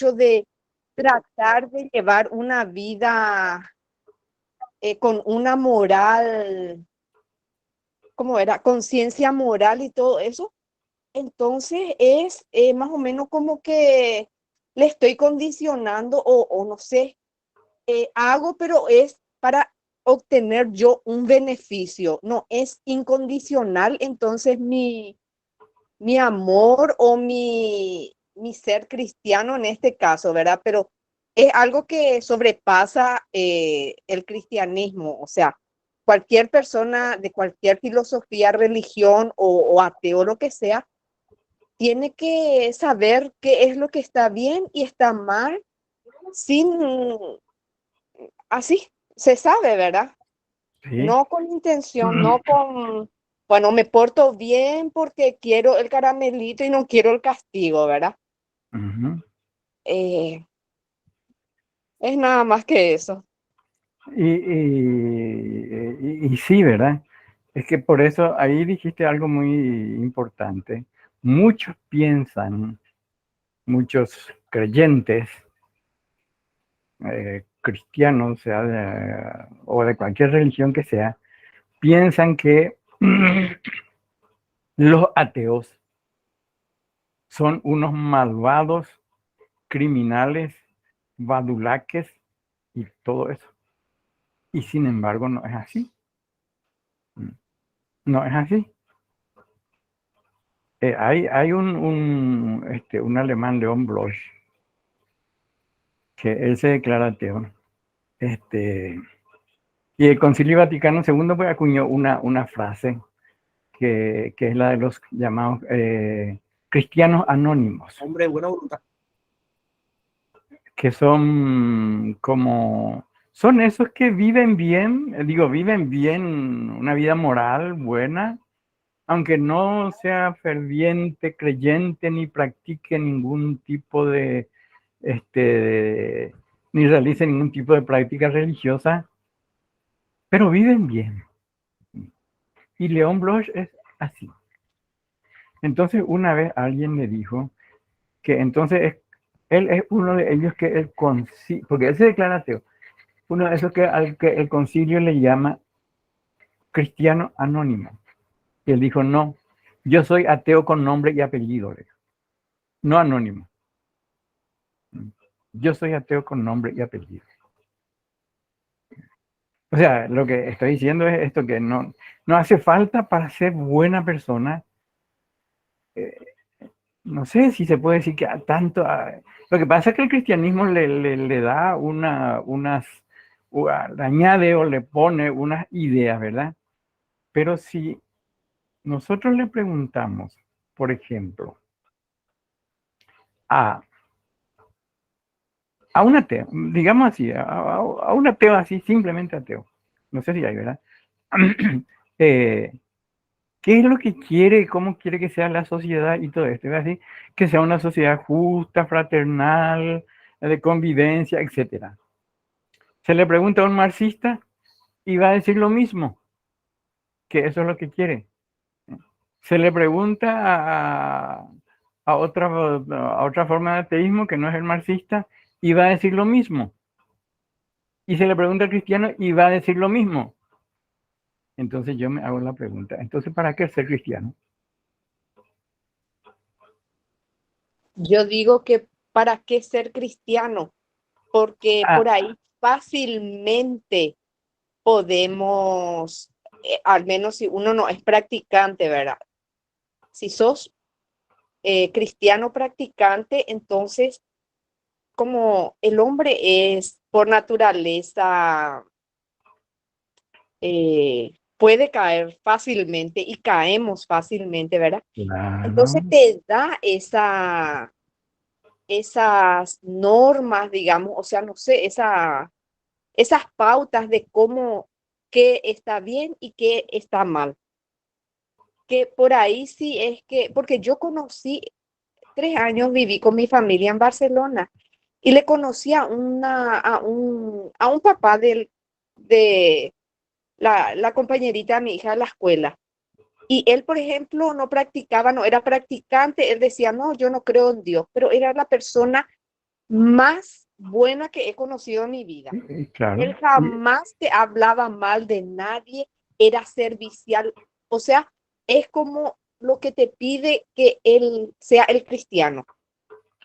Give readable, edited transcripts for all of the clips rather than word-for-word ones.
hecho de tratar de llevar una vida con una moral, ¿cómo era? Conciencia moral y todo eso. Entonces es más o menos como que le estoy condicionando o no sé, hago, pero es para obtener yo un beneficio, no es incondicional. Entonces mi amor o mi ser cristiano en este caso, ¿verdad? Pero es algo que sobrepasa el cristianismo, o sea, cualquier persona de cualquier filosofía, religión o ateo, lo que sea, tiene que saber qué es lo que está bien y está mal, sin, así, se sabe, ¿verdad? Sí. No con intención, no con, bueno, me porto bien porque quiero el caramelito y no quiero el castigo, ¿verdad? Ujú. Eh, es nada más que eso. Y sí, ¿verdad? Es que por eso ahí dijiste algo muy importante. Muchos piensan, muchos creyentes, cristianos, o de cualquier religión que sea, piensan que los ateos son unos malvados, criminales, badulaques y todo eso. Y sin embargo no es así. No es así. Hay un alemán, León Bloch, que él se declara ateo. Y el Concilio Vaticano II pues, acuñó una frase que es la de los llamados cristianos anónimos. Hombre de buena voluntad. Que son como, son esos que viven bien, viven bien una vida moral buena, aunque no sea ferviente, creyente, ni practique ningún tipo ni realice ningún tipo de práctica religiosa, pero viven bien. Y León Bloch es así. Entonces, una vez alguien me dijo que entonces él es uno de ellos que él porque él se declara ateo, uno de esos al que el concilio le llama cristiano anónimo. Y él dijo, no, yo soy ateo con nombre y apellido, no anónimo. Yo soy ateo con nombre y apellido. O sea, lo que estoy diciendo es esto, que no hace falta para ser buena persona. No sé si se puede decir que tanto... lo que pasa es que el cristianismo le da le añade o le pone unas ideas, ¿verdad? Pero si nosotros le preguntamos, por ejemplo, a un ateo, digamos así, a un ateo así, simplemente ateo, no sé si hay, ¿verdad? ¿Qué es lo que quiere, cómo quiere que sea la sociedad y todo esto? ¿Verdad? Así, que sea una sociedad justa, fraternal, de convivencia, etcétera. Se le pregunta a un marxista y va a decir lo mismo, que eso es lo que quiere. Se le pregunta a otra forma de ateísmo que no es el marxista y va a decir lo mismo. Y se le pregunta al cristiano y va a decir lo mismo. Entonces yo me hago la pregunta, entonces, ¿para qué ser cristiano? Yo digo que para qué ser cristiano, porque por ahí fácilmente podemos, al menos si uno no es practicante, ¿verdad? Si sos cristiano practicante, entonces como el hombre es por naturaleza, puede caer fácilmente y caemos fácilmente, ¿verdad? Entonces Claro. te da esas normas, digamos, o sea, no sé, esas pautas de cómo, qué está bien y qué está mal. Que por ahí sí es que, porque yo conocí, 3 años viví con mi familia en Barcelona y le conocí a un papá de la compañerita de mi hija de la escuela. Y él, por ejemplo, no practicaba, no era practicante, él decía, no, yo no creo en Dios, pero era la persona más buena que he conocido en mi vida. Claro. Él jamás te hablaba mal de nadie, era servicial. O sea, es como lo que te pide que él sea el cristiano.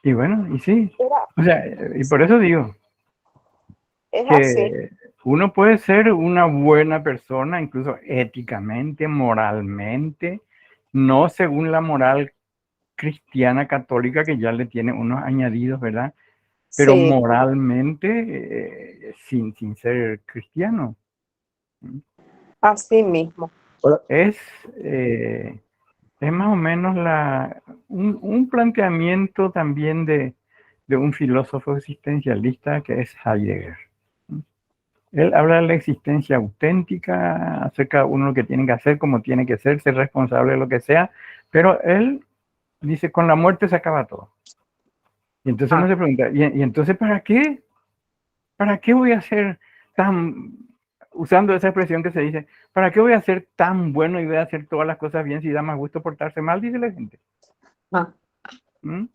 Y bueno, y sí. Era, O sea, y por eso digo es así. que uno puede ser una buena persona, incluso éticamente, moralmente, no según la moral cristiana católica que ya le tiene unos añadidos, ¿verdad? Pero Sí, moralmente, sin ser cristiano. así mismo. Ahora, Es, es más o menos un planteamiento también de un filósofo existencialista que es Heidegger. Él habla de la existencia auténtica, acerca de uno lo que tiene que hacer, cómo tiene que ser responsable de lo que sea, pero él dice, con la muerte se acaba todo. Y entonces uno se pregunta, ¿y entonces para qué? ¿Para qué voy a ser tan, usando esa expresión que se dice, ¿para qué voy a ser tan bueno y voy a hacer todas las cosas bien si da más gusto portarse mal? Dice la gente. Ah, ¿Mm?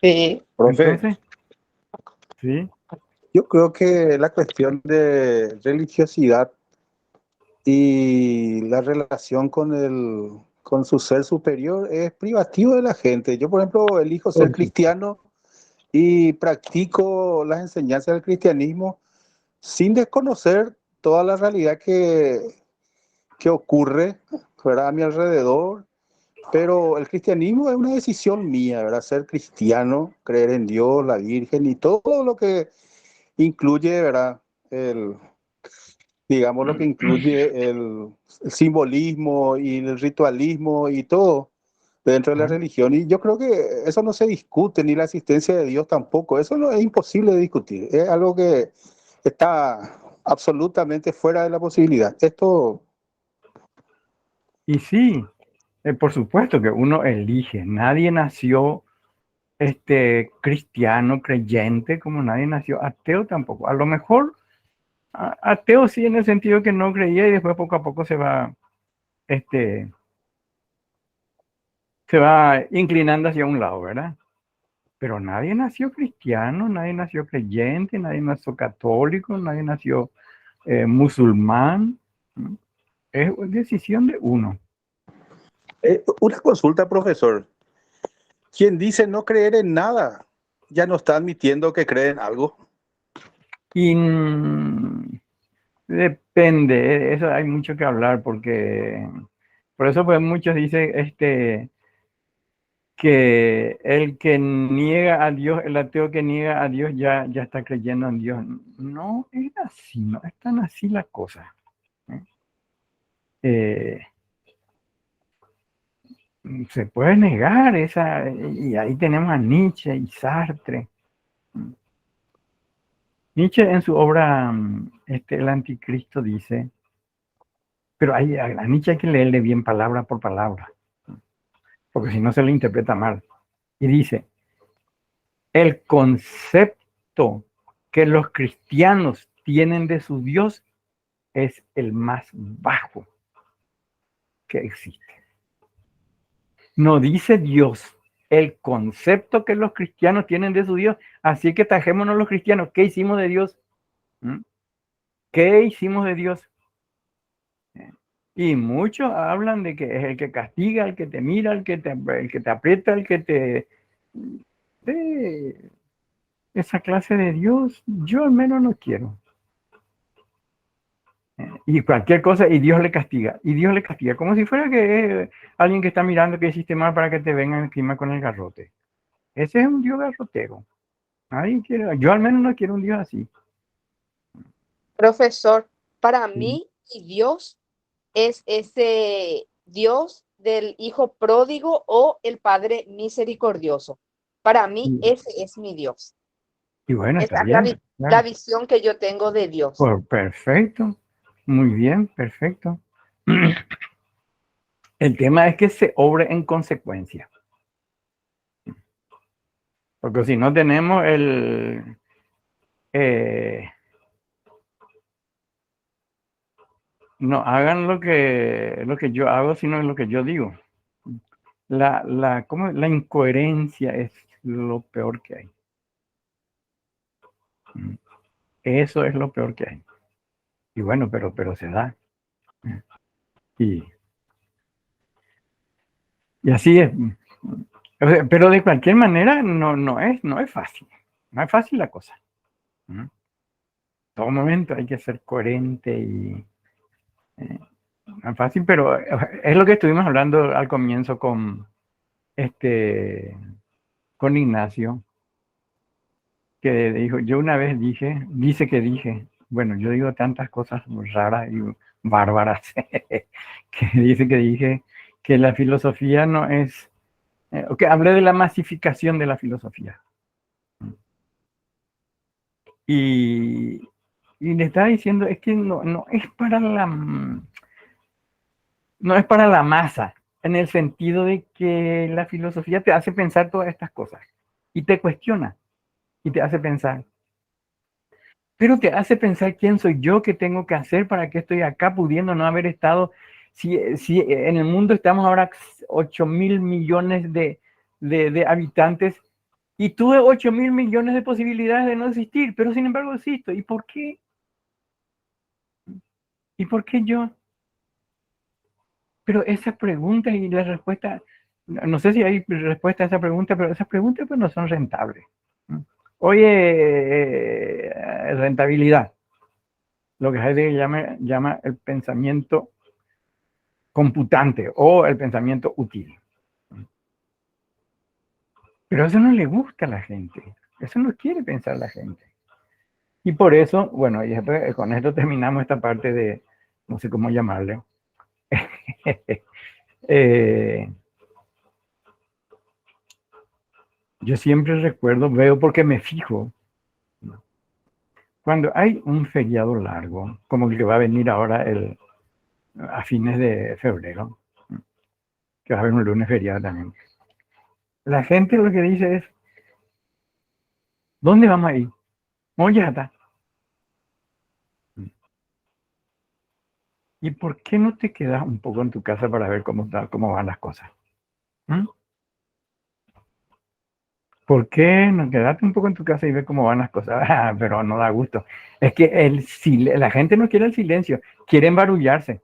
sí, profe, Entonces, sí, yo creo que la cuestión de religiosidad y la relación con su ser superior es privativo de la gente. Yo, por ejemplo, elijo ser cristiano y practico las enseñanzas del cristianismo sin desconocer toda la realidad que ocurre, ¿verdad?, a mi alrededor. Pero el cristianismo es una decisión mía, ¿verdad? Ser cristiano, creer en Dios, la Virgen y todo lo que incluye, ¿verdad? Digamos, lo que incluye el simbolismo y el ritualismo y todo dentro de la religión. Y yo creo que eso no se discute, ni la existencia de Dios tampoco. Eso no es imposible de discutir. Es algo que está absolutamente fuera de la posibilidad. Esto, y sí, por supuesto que uno elige, nadie nació cristiano, creyente, como nadie nació ateo tampoco. A lo mejor ateo sí en el sentido que no creía y después poco a poco este, se va inclinando hacia un lado, ¿verdad? Pero nadie nació cristiano, nadie nació creyente, nadie nació católico, nadie nació musulmán. Es decisión de uno. una consulta, profesor. Quien dice no creer en nada, ya no está admitiendo que cree en algo. Y depende, eso hay mucho que hablar porque por eso pues muchos dicen que el que niega a Dios, el ateo que niega a Dios ya está creyendo en Dios. No es así, no es tan así la cosa. Eh, Se puede negar esa, y ahí tenemos a Nietzsche y Sartre. Nietzsche en su obra El Anticristo dice, pero a Nietzsche hay que leerle bien palabra por palabra, porque si no se le interpreta mal. Y dice, el concepto que los cristianos tienen de su Dios es el más bajo que existe. No dice Dios, el concepto que los cristianos tienen de su Dios. Así que tajémonos los cristianos, ¿qué hicimos de Dios? ¿Qué hicimos de Dios? Y muchos hablan de que es el que castiga, el que te mira, el que te aprieta, el que te... esa clase de Dios, yo al menos no quiero. Y cualquier cosa, y Dios le castiga, como si fuera que alguien que está mirando que hiciste mal para que te vengan encima con el garrote. Ese es un Dios garrotero. Nadie quiere, yo al menos no quiero un Dios así. profesor, para Sí. mí y Dios es ese Dios del Hijo pródigo o el Padre misericordioso. Para mí, Y, ese es mi Dios. y bueno, está Esa es la, bien. la Claro. visión que yo tengo de Dios. Perfecto. Muy bien, perfecto. El tema es que se obre en consecuencia. Porque si no tenemos no hagan lo que yo hago, sino lo que yo digo. La incoherencia es lo peor que hay. Eso es lo peor que hay. Y bueno, pero se da. Y así es. O sea, pero de cualquier manera no es fácil. No es fácil la cosa. Todo momento hay que ser coherente y no es fácil, pero es lo que estuvimos hablando al comienzo con Ignacio, que dijo, yo una vez dije, bueno, yo digo tantas cosas raras y bárbaras, que dice que dije que la filosofía no es, que hablé de la masificación de la filosofía. Y le estaba diciendo, es que no es para la masa, en el sentido de que la filosofía te hace pensar todas estas cosas y te cuestiona y te hace pensar. Pero te hace pensar quién soy yo, qué tengo que hacer, para qué estoy acá, pudiendo no haber estado. Si en el mundo estamos ahora 8.000 millones de habitantes y tuve 8.000 millones de posibilidades de no existir, pero sin embargo existo. ¿Y por qué? ¿Y por qué yo? Pero esa pregunta y la respuesta, no sé si hay respuesta a esa pregunta, pero esas preguntas pues no son rentables. Oye, rentabilidad. Lo que Heidegger llama el pensamiento computante o el pensamiento útil. Pero eso no le gusta a la gente. Eso no quiere pensar la gente. Y por eso, bueno, y después, con esto terminamos esta parte de, no sé cómo llamarle. Yo siempre recuerdo, veo porque me fijo, cuando hay un feriado largo, como el que va a venir ahora a fines de febrero, que va a haber un lunes feriado también. La gente lo que dice es, ¿dónde vamos a ir? Mollata. ¿Y por qué no te quedas un poco en tu casa para ver cómo van las cosas? ¿Por qué no quedarte un poco en tu casa y ver cómo van las cosas? Pero no da gusto. Es que la gente no quiere el silencio, quiere embarullarse.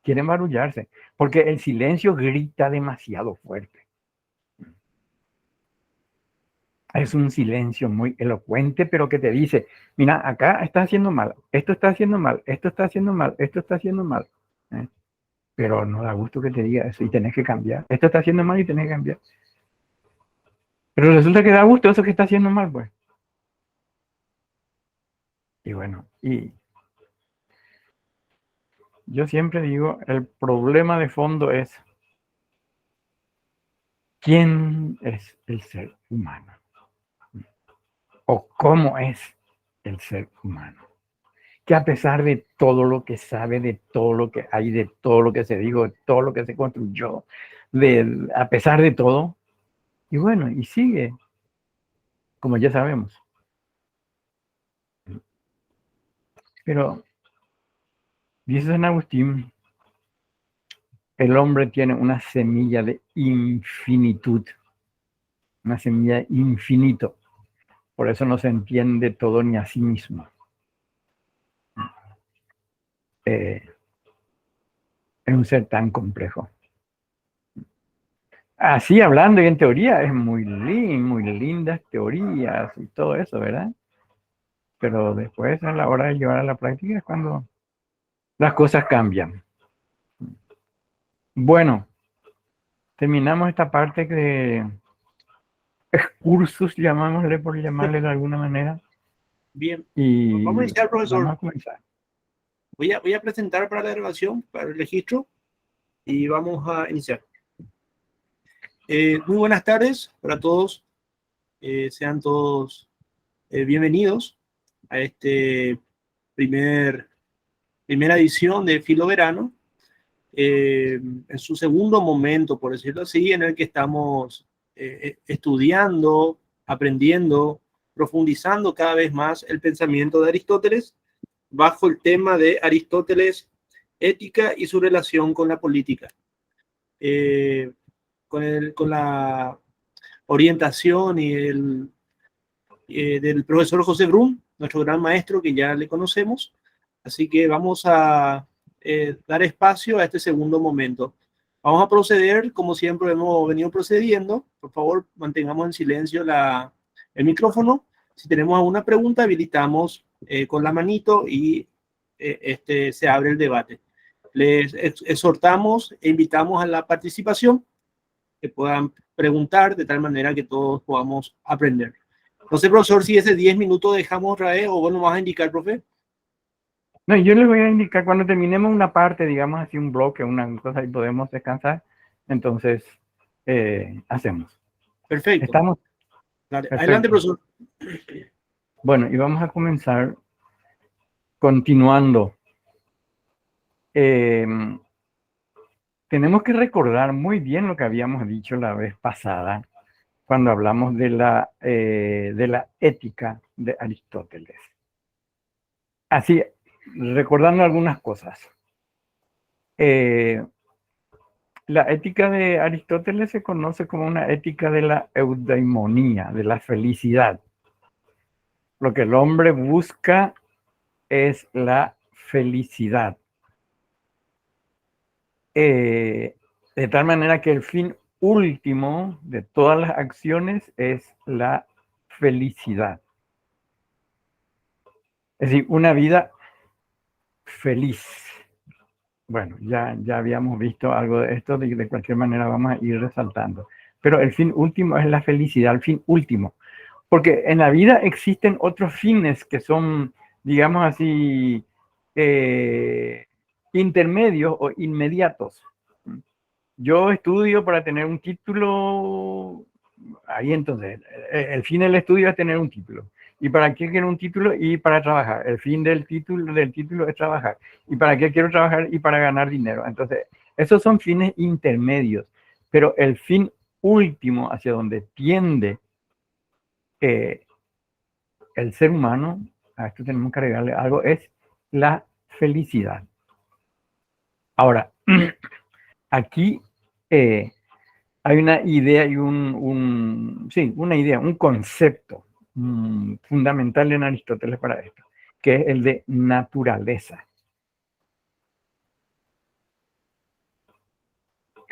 Quiere embarullarse, porque el silencio grita demasiado fuerte. Es un silencio muy elocuente, pero que te dice, mira, acá está haciendo mal, esto está haciendo mal, esto está haciendo mal, esto está haciendo mal. Pero no da gusto que te diga eso y tenés que cambiar. Esto está haciendo mal y tenés que cambiar. Pero resulta que da gusto eso que está haciendo mal, pues. Y bueno, y yo siempre digo, el problema de fondo es quién es el ser humano o cómo es el ser humano. Que a pesar de todo lo que sabe, de todo lo que hay, de todo lo que se dijo, de todo lo que se construyó, a pesar de todo, y bueno, y sigue, como ya sabemos. Pero, dice San Agustín, el hombre tiene una semilla de infinitud, una semilla de infinito. Por eso no se entiende todo ni a sí mismo. Es un ser tan complejo. Así hablando y en teoría es muy lindas teorías y todo eso, ¿verdad? Pero después a la hora de llevar a la práctica es cuando las cosas cambian. Bueno, terminamos esta parte de excursus, llamámosle por llamarle de alguna manera. Bien, Y vamos a iniciar, profesor. Vamos a comenzar. Voy a presentar para la grabación, para el registro, y vamos a iniciar. Muy buenas tardes para todos. Sean todos bienvenidos a este primera edición de Filo Verano, en su segundo momento, por decirlo así, en el que estamos estudiando, aprendiendo, profundizando cada vez más el pensamiento de Aristóteles bajo el tema de Aristóteles, ética y su relación con la política. Con la orientación y del profesor José Brum, nuestro gran maestro que ya le conocemos. Así que vamos a dar espacio a este segundo momento. Vamos a proceder como siempre hemos venido procediendo. Por favor, mantengamos en silencio el micrófono. Si tenemos alguna pregunta, habilitamos con la manito y se abre el debate. Les exhortamos e invitamos a la participación, que puedan preguntar de tal manera que todos podamos aprender. No sé, profesor, si ese 10 minutos dejamos otra vez o vos nos vas a indicar, profe. No, yo les voy a indicar cuando terminemos una parte, digamos así, un bloque, una cosa y podemos descansar, entonces hacemos. Perfecto. ¿Estamos? Dale. Perfecto. Adelante, profesor. Bueno, y vamos a comenzar continuando. Tenemos que recordar muy bien lo que habíamos dicho la vez pasada, cuando hablamos de la ética de Aristóteles. Así, recordando algunas cosas. La ética de Aristóteles se conoce como una ética de la eudaimonía, de la felicidad. Lo que el hombre busca es la felicidad. De tal manera que el fin último de todas las acciones es la felicidad. Es decir, una vida feliz. Bueno, ya habíamos visto algo de esto, de cualquier manera vamos a ir resaltando. Pero el fin último es la felicidad, el fin último. Porque en la vida existen otros fines que son, digamos así, intermedios o inmediatos. Yo estudio para tener un título, ahí entonces, el fin del estudio es tener un título. ¿Y para qué quiero un título? Y para trabajar. El fin del título es trabajar. ¿Y para qué quiero trabajar? Y para ganar dinero. Entonces, esos son fines intermedios. Pero el fin último hacia donde tiende el ser humano, a esto tenemos que agregarle algo, es la felicidad. Ahora, aquí hay una idea y un concepto fundamental en Aristóteles para esto, que es el de naturaleza.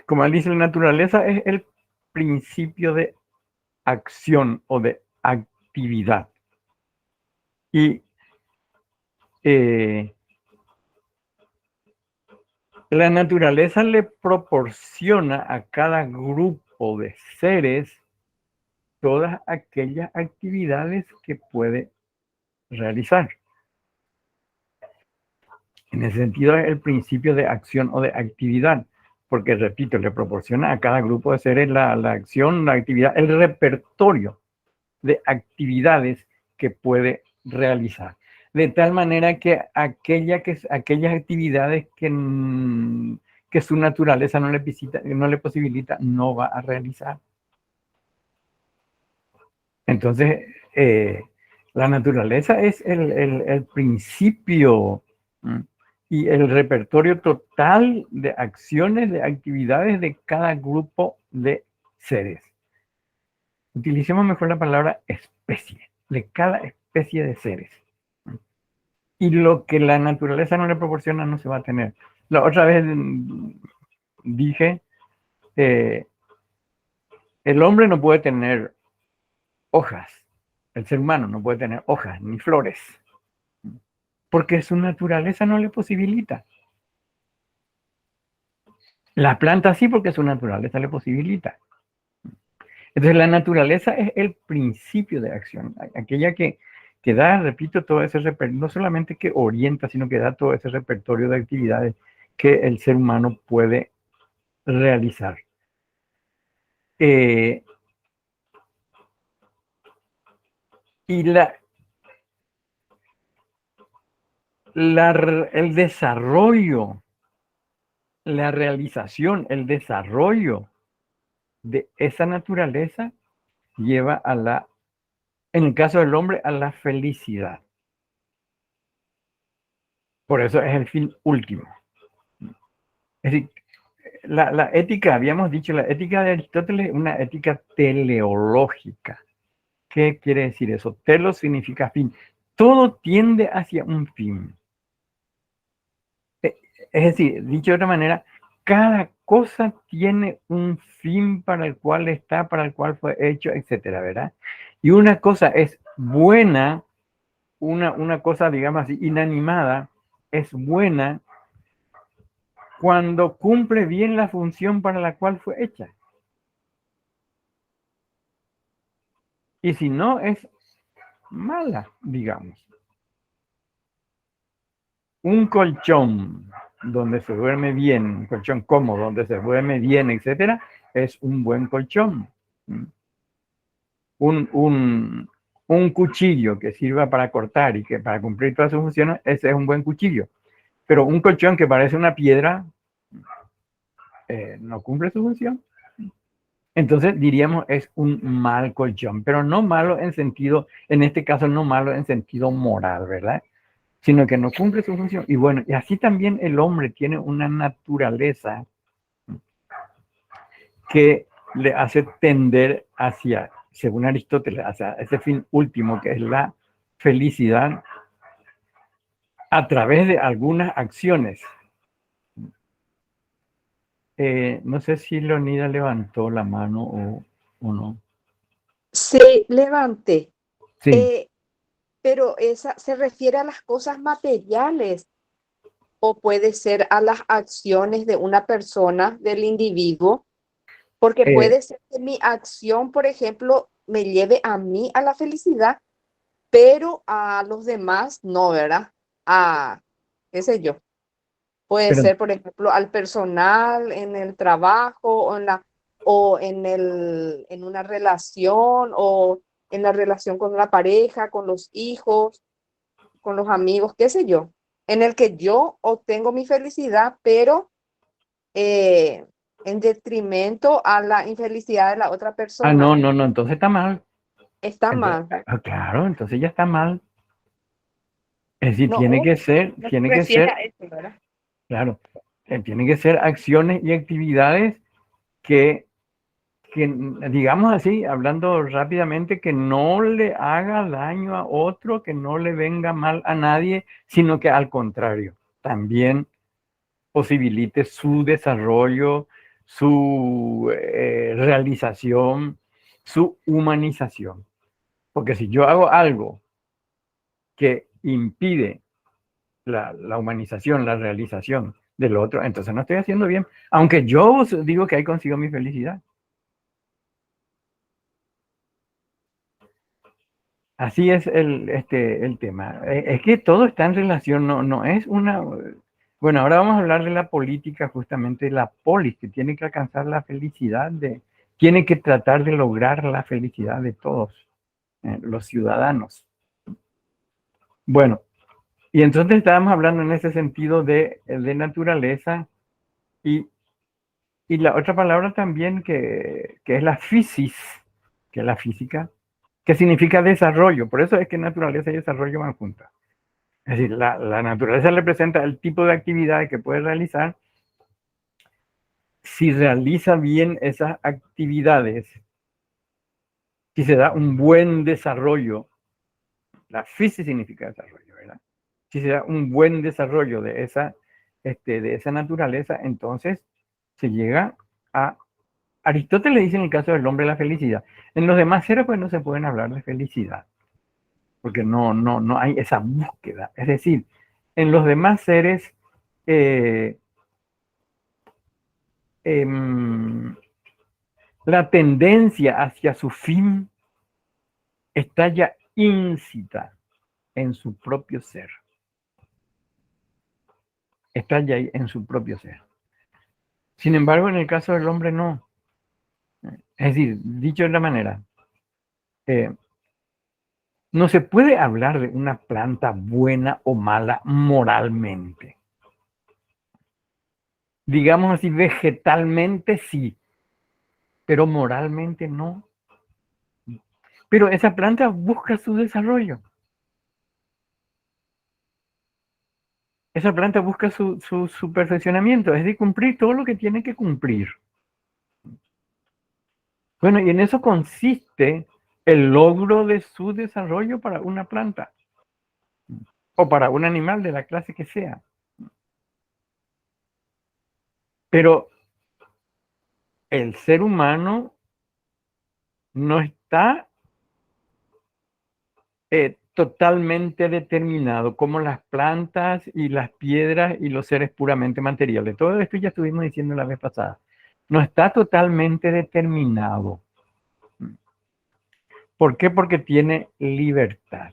Como él dice, la naturaleza es el principio de acción o de actividad. Y la naturaleza le proporciona a cada grupo de seres todas aquellas actividades que puede realizar. En ese sentido es el principio de acción o de actividad, porque, repito, le proporciona a cada grupo de seres la acción, la actividad, el repertorio de actividades que puede realizar. De tal manera que aquellas actividades que su naturaleza no le posibilita, no va a realizar. Entonces, la naturaleza es el principio y el repertorio total de acciones, de actividades de cada grupo de seres. Utilicemos mejor la palabra especie, de cada especie de seres. Y lo que la naturaleza no le proporciona no se va a tener. La otra vez dije, el hombre no puede tener hojas, el ser humano no puede tener hojas ni flores, porque su naturaleza no le posibilita. La planta sí, porque su naturaleza le posibilita. Entonces la naturaleza es el principio de acción, aquella que da, repito, todo ese repertorio, no solamente que orienta, sino que da todo ese repertorio de actividades que el ser humano puede realizar. Y el desarrollo, la realización, el desarrollo de esa naturaleza lleva en el caso del hombre, a la felicidad. Por eso es el fin último. Es decir, la ética, habíamos dicho, la ética de Aristóteles es una ética teleológica. ¿Qué quiere decir eso? Telos significa fin. Todo tiende hacia un fin. Es decir, dicho de otra manera, cada cosa tiene un fin para el cual está, para el cual fue hecho, etcétera, ¿verdad? Y una cosa es buena, una cosa, digamos así, inanimada, es buena cuando cumple bien la función para la cual fue hecha. Y si no, es mala, digamos. Un colchón donde se duerme bien, un colchón cómodo, donde se duerme bien, etcétera, es un buen colchón. Un cuchillo que sirva para cortar y que para cumplir todas sus funciones, ese es un buen cuchillo. Pero un colchón que parece una piedra no cumple su función. Entonces diríamos es un mal colchón, pero no malo en sentido, en este caso no malo en sentido moral, ¿verdad? Sino que no cumple su función. Y bueno, y así también el hombre tiene una naturaleza que le hace tender hacia, según Aristóteles, hacia ese fin último que es la felicidad a través de algunas acciones. No sé si Leonida levantó la mano o no. Sí, levanté. Sí. Pero esa se refiere a las cosas materiales o puede ser a las acciones de una persona, del individuo, porque puede ser que mi acción, por ejemplo, me lleve a mí a la felicidad, pero a los demás no, ¿verdad? A, qué sé yo. Puede Pero, ser, por ejemplo, al personal en el trabajo o en una relación o en la relación con la pareja, con los hijos, con los amigos, qué sé yo, en el que yo obtengo mi felicidad, pero en detrimento a la infelicidad de la otra persona. no, entonces está mal. Está Entonces, mal. claro, entonces ya está mal. Es decir, No, no se tiene que refiere ser, a eso, ¿verdad? claro, tiene que ser acciones y actividades que, digamos así, hablando rápidamente, que no le haga daño a otro, que no le venga mal a nadie, sino que al contrario, también posibilite su desarrollo, su realización, su humanización. Porque si yo hago algo que impide la humanización, la realización del otro, entonces no estoy haciendo bien, aunque yo digo que ahí consigo mi felicidad. Así es el tema. Es que todo está en relación, no es una... Bueno, ahora vamos a hablar de la política, justamente la polis, que tiene que alcanzar la felicidad tiene que tratar de lograr la felicidad de todos los ciudadanos. Bueno, y entonces estábamos hablando en ese sentido de naturaleza y la otra palabra también que es la physis, que es la física, que significa desarrollo. Por eso es que naturaleza y desarrollo van juntas. Es decir, la naturaleza representa el tipo de actividad que puede realizar. Si realiza bien esas actividades, si se da un buen desarrollo, la física significa desarrollo, ¿verdad? Si se da un buen desarrollo de esa naturaleza, entonces se llega a... Aristóteles dice en el caso del hombre la felicidad. En los demás seres pues no se pueden hablar de felicidad, porque no hay esa búsqueda. Es decir, en los demás seres la tendencia hacia su fin está ya íncita en su propio ser. Está ya en su propio ser. Sin embargo, en el caso del hombre no. Es decir, dicho de la manera, no se puede hablar de una planta buena o mala moralmente. Digamos así, vegetalmente sí, pero moralmente no. Pero esa planta busca su desarrollo. Esa planta busca su perfeccionamiento, es decir, cumplir todo lo que tiene que cumplir. Bueno, y en eso consiste el logro de su desarrollo para una planta o para un animal de la clase que sea. Pero el ser humano no está totalmente determinado como las plantas y las piedras y los seres puramente materiales. Todo esto ya estuvimos diciendo la vez pasada. No está totalmente determinado. ¿Por qué? Porque tiene libertad.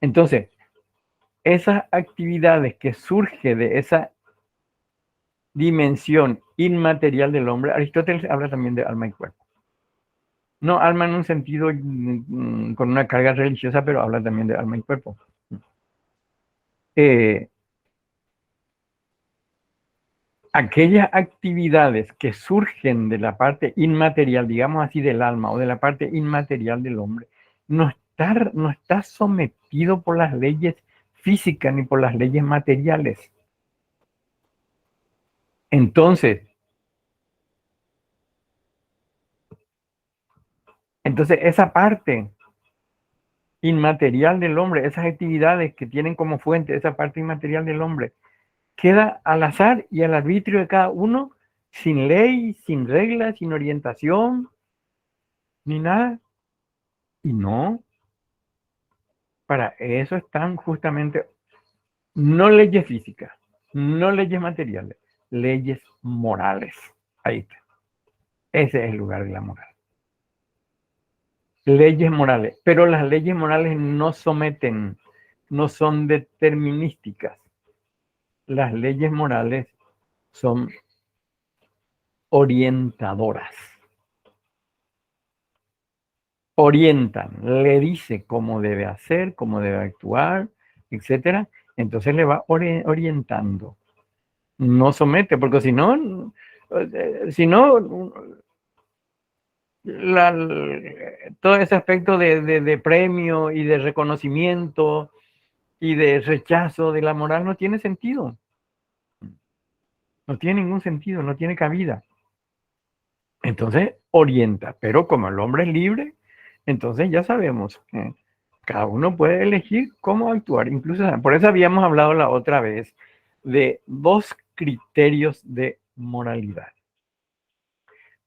Entonces, esas actividades que surgen de esa dimensión inmaterial del hombre, Aristóteles habla también de alma y cuerpo. No alma en un sentido con una carga religiosa, pero habla también de alma y cuerpo. Aquellas actividades que surgen de la parte inmaterial, digamos así, del alma o de la parte inmaterial del hombre, no está sometido por las leyes físicas ni por las leyes materiales. Entonces, esa parte inmaterial del hombre, esas actividades que tienen como fuente esa parte inmaterial del hombre, queda al azar y al arbitrio de cada uno, sin ley, sin reglas, sin orientación, ni nada. Y no, para eso están justamente no leyes físicas, no leyes materiales, leyes morales. Ahí está. Ese es el lugar de la moral. Leyes morales, pero las leyes morales no someten, no son determinísticas. Las leyes morales son orientadoras. Orientan, le dice cómo debe hacer, cómo debe actuar, etcétera. Entonces le va orientando. No somete, porque si no, todo ese aspecto de premio y de reconocimiento y de rechazo de la moral no tiene sentido. No tiene ningún sentido, no tiene cabida. Entonces orienta, pero como el hombre es libre, entonces ya sabemos, cada uno puede elegir cómo actuar. Incluso, por eso habíamos hablado la otra vez de dos criterios de moralidad.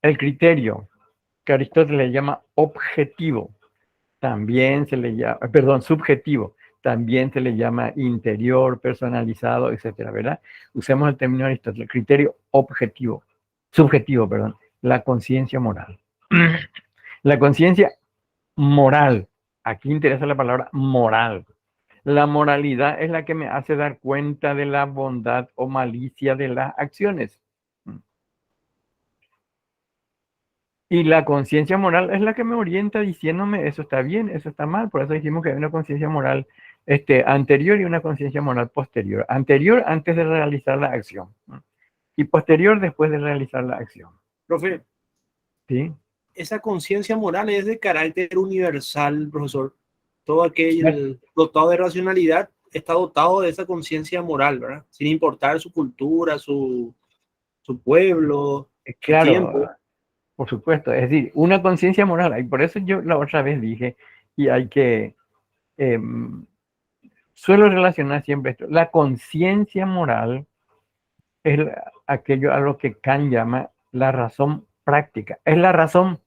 El criterio que Aristóteles le llama objetivo, también se le llama, subjetivo, también se le llama interior, personalizado, etcétera, ¿verdad? Usemos el término de Aristóteles, criterio objetivo, subjetivo, perdón, la conciencia moral. La conciencia moral, aquí interesa la palabra moral. La moralidad es la que me hace dar cuenta de la bondad o malicia de las acciones. Y la conciencia moral es la que me orienta diciéndome eso está bien, eso está mal. Por eso dijimos que hay una conciencia moral anterior y una conciencia moral posterior. Anterior antes de realizar la acción, ¿no? Y posterior después de realizar la acción. Profe, ¿sí? Esa conciencia moral es de carácter universal, profesor. Todo aquel dotado de racionalidad está dotado de esa conciencia moral, ¿verdad? Sin importar su cultura, su pueblo, claro, su tiempo. Por supuesto, es decir, una conciencia moral. Y por eso yo la otra vez dije, y hay que, suelo relacionar siempre esto, la conciencia moral es aquello a lo que Kant llama la razón práctica. Es la razón,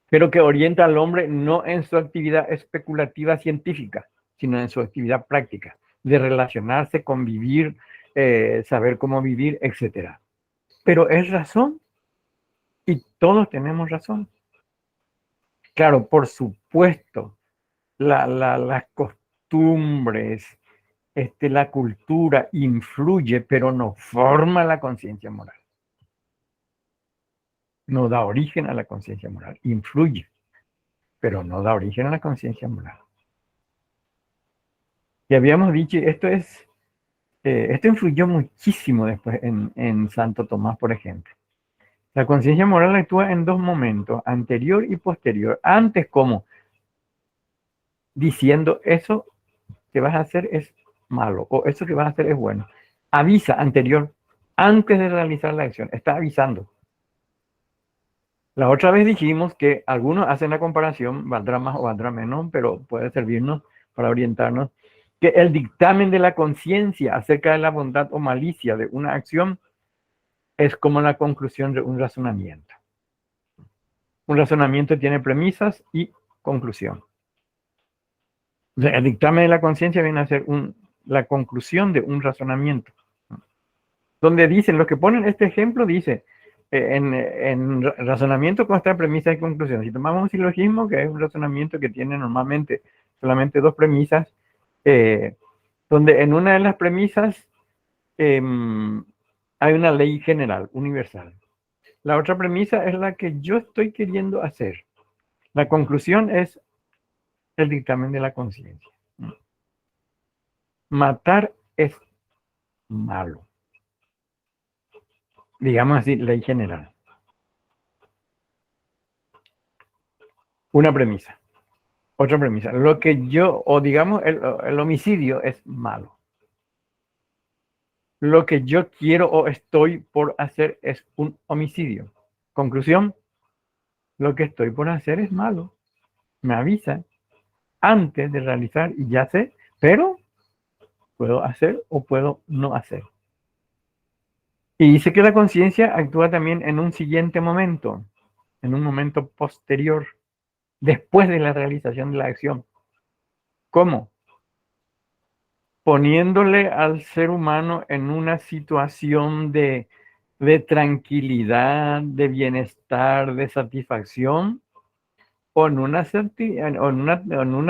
pero que orienta al hombre no en su actividad especulativa científica, sino en su actividad práctica, de relacionarse, convivir, saber cómo vivir, etc. Pero es razón. Y todos tenemos razón. Claro, por supuesto, las costumbres, la cultura influye, pero no forma la conciencia moral. No da origen a la conciencia moral. Influye, pero no da origen a la conciencia moral. Y habíamos dicho, esto influyó muchísimo después en Santo Tomás, por ejemplo. La conciencia moral actúa en dos momentos, anterior y posterior. Antes, ¿cómo? Diciendo eso que vas a hacer es malo o eso que vas a hacer es bueno. Avisa anterior, antes de realizar la acción, está avisando. La otra vez dijimos que algunos hacen la comparación, valdrá más o valdrá menos, pero puede servirnos para orientarnos, que el dictamen de la conciencia acerca de la bondad o malicia de una acción es como la conclusión de un razonamiento. Un razonamiento tiene premisas y conclusión. El dictamen de la conciencia viene a ser la conclusión de un razonamiento. Donde dicen, los que ponen este ejemplo, dice, en razonamiento consta premisa y conclusión. Si tomamos un silogismo, que es un razonamiento que tiene normalmente solamente dos premisas, donde en una de las premisas hay una ley general, universal. La otra premisa es la que yo estoy queriendo hacer. La conclusión es el dictamen de la conciencia. Matar es malo. Digamos así, ley general. Una premisa. Otra premisa. Lo que yo, o digamos, el homicidio es malo. Lo que yo quiero o estoy por hacer es un homicidio. Conclusión, lo que estoy por hacer es malo. Me avisa antes de realizar y ya sé, pero puedo hacer o puedo no hacer. Y dice que la conciencia actúa también en un siguiente momento, en un momento posterior, después de la realización de la acción. ¿Cómo? Poniéndole al ser humano en una situación de tranquilidad, de bienestar, de satisfacción, o en una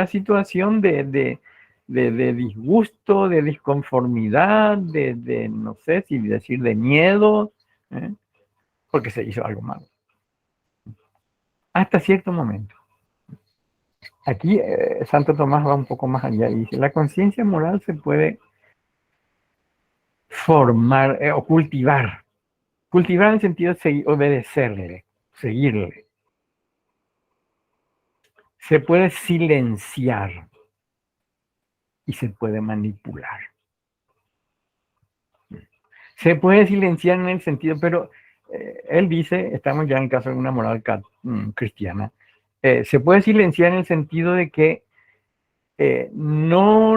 situación de disgusto, de disconformidad, no sé si decir de miedo, porque se hizo algo malo. Hasta cierto momento. Aquí Santo Tomás va un poco más allá y dice, la conciencia moral se puede formar o cultivar. Cultivar en el sentido de obedecerle, seguirle. Se puede silenciar y se puede manipular. Se puede silenciar en el sentido, pero él dice, estamos ya en el caso de una moral cristiana, se puede silenciar en el sentido de que no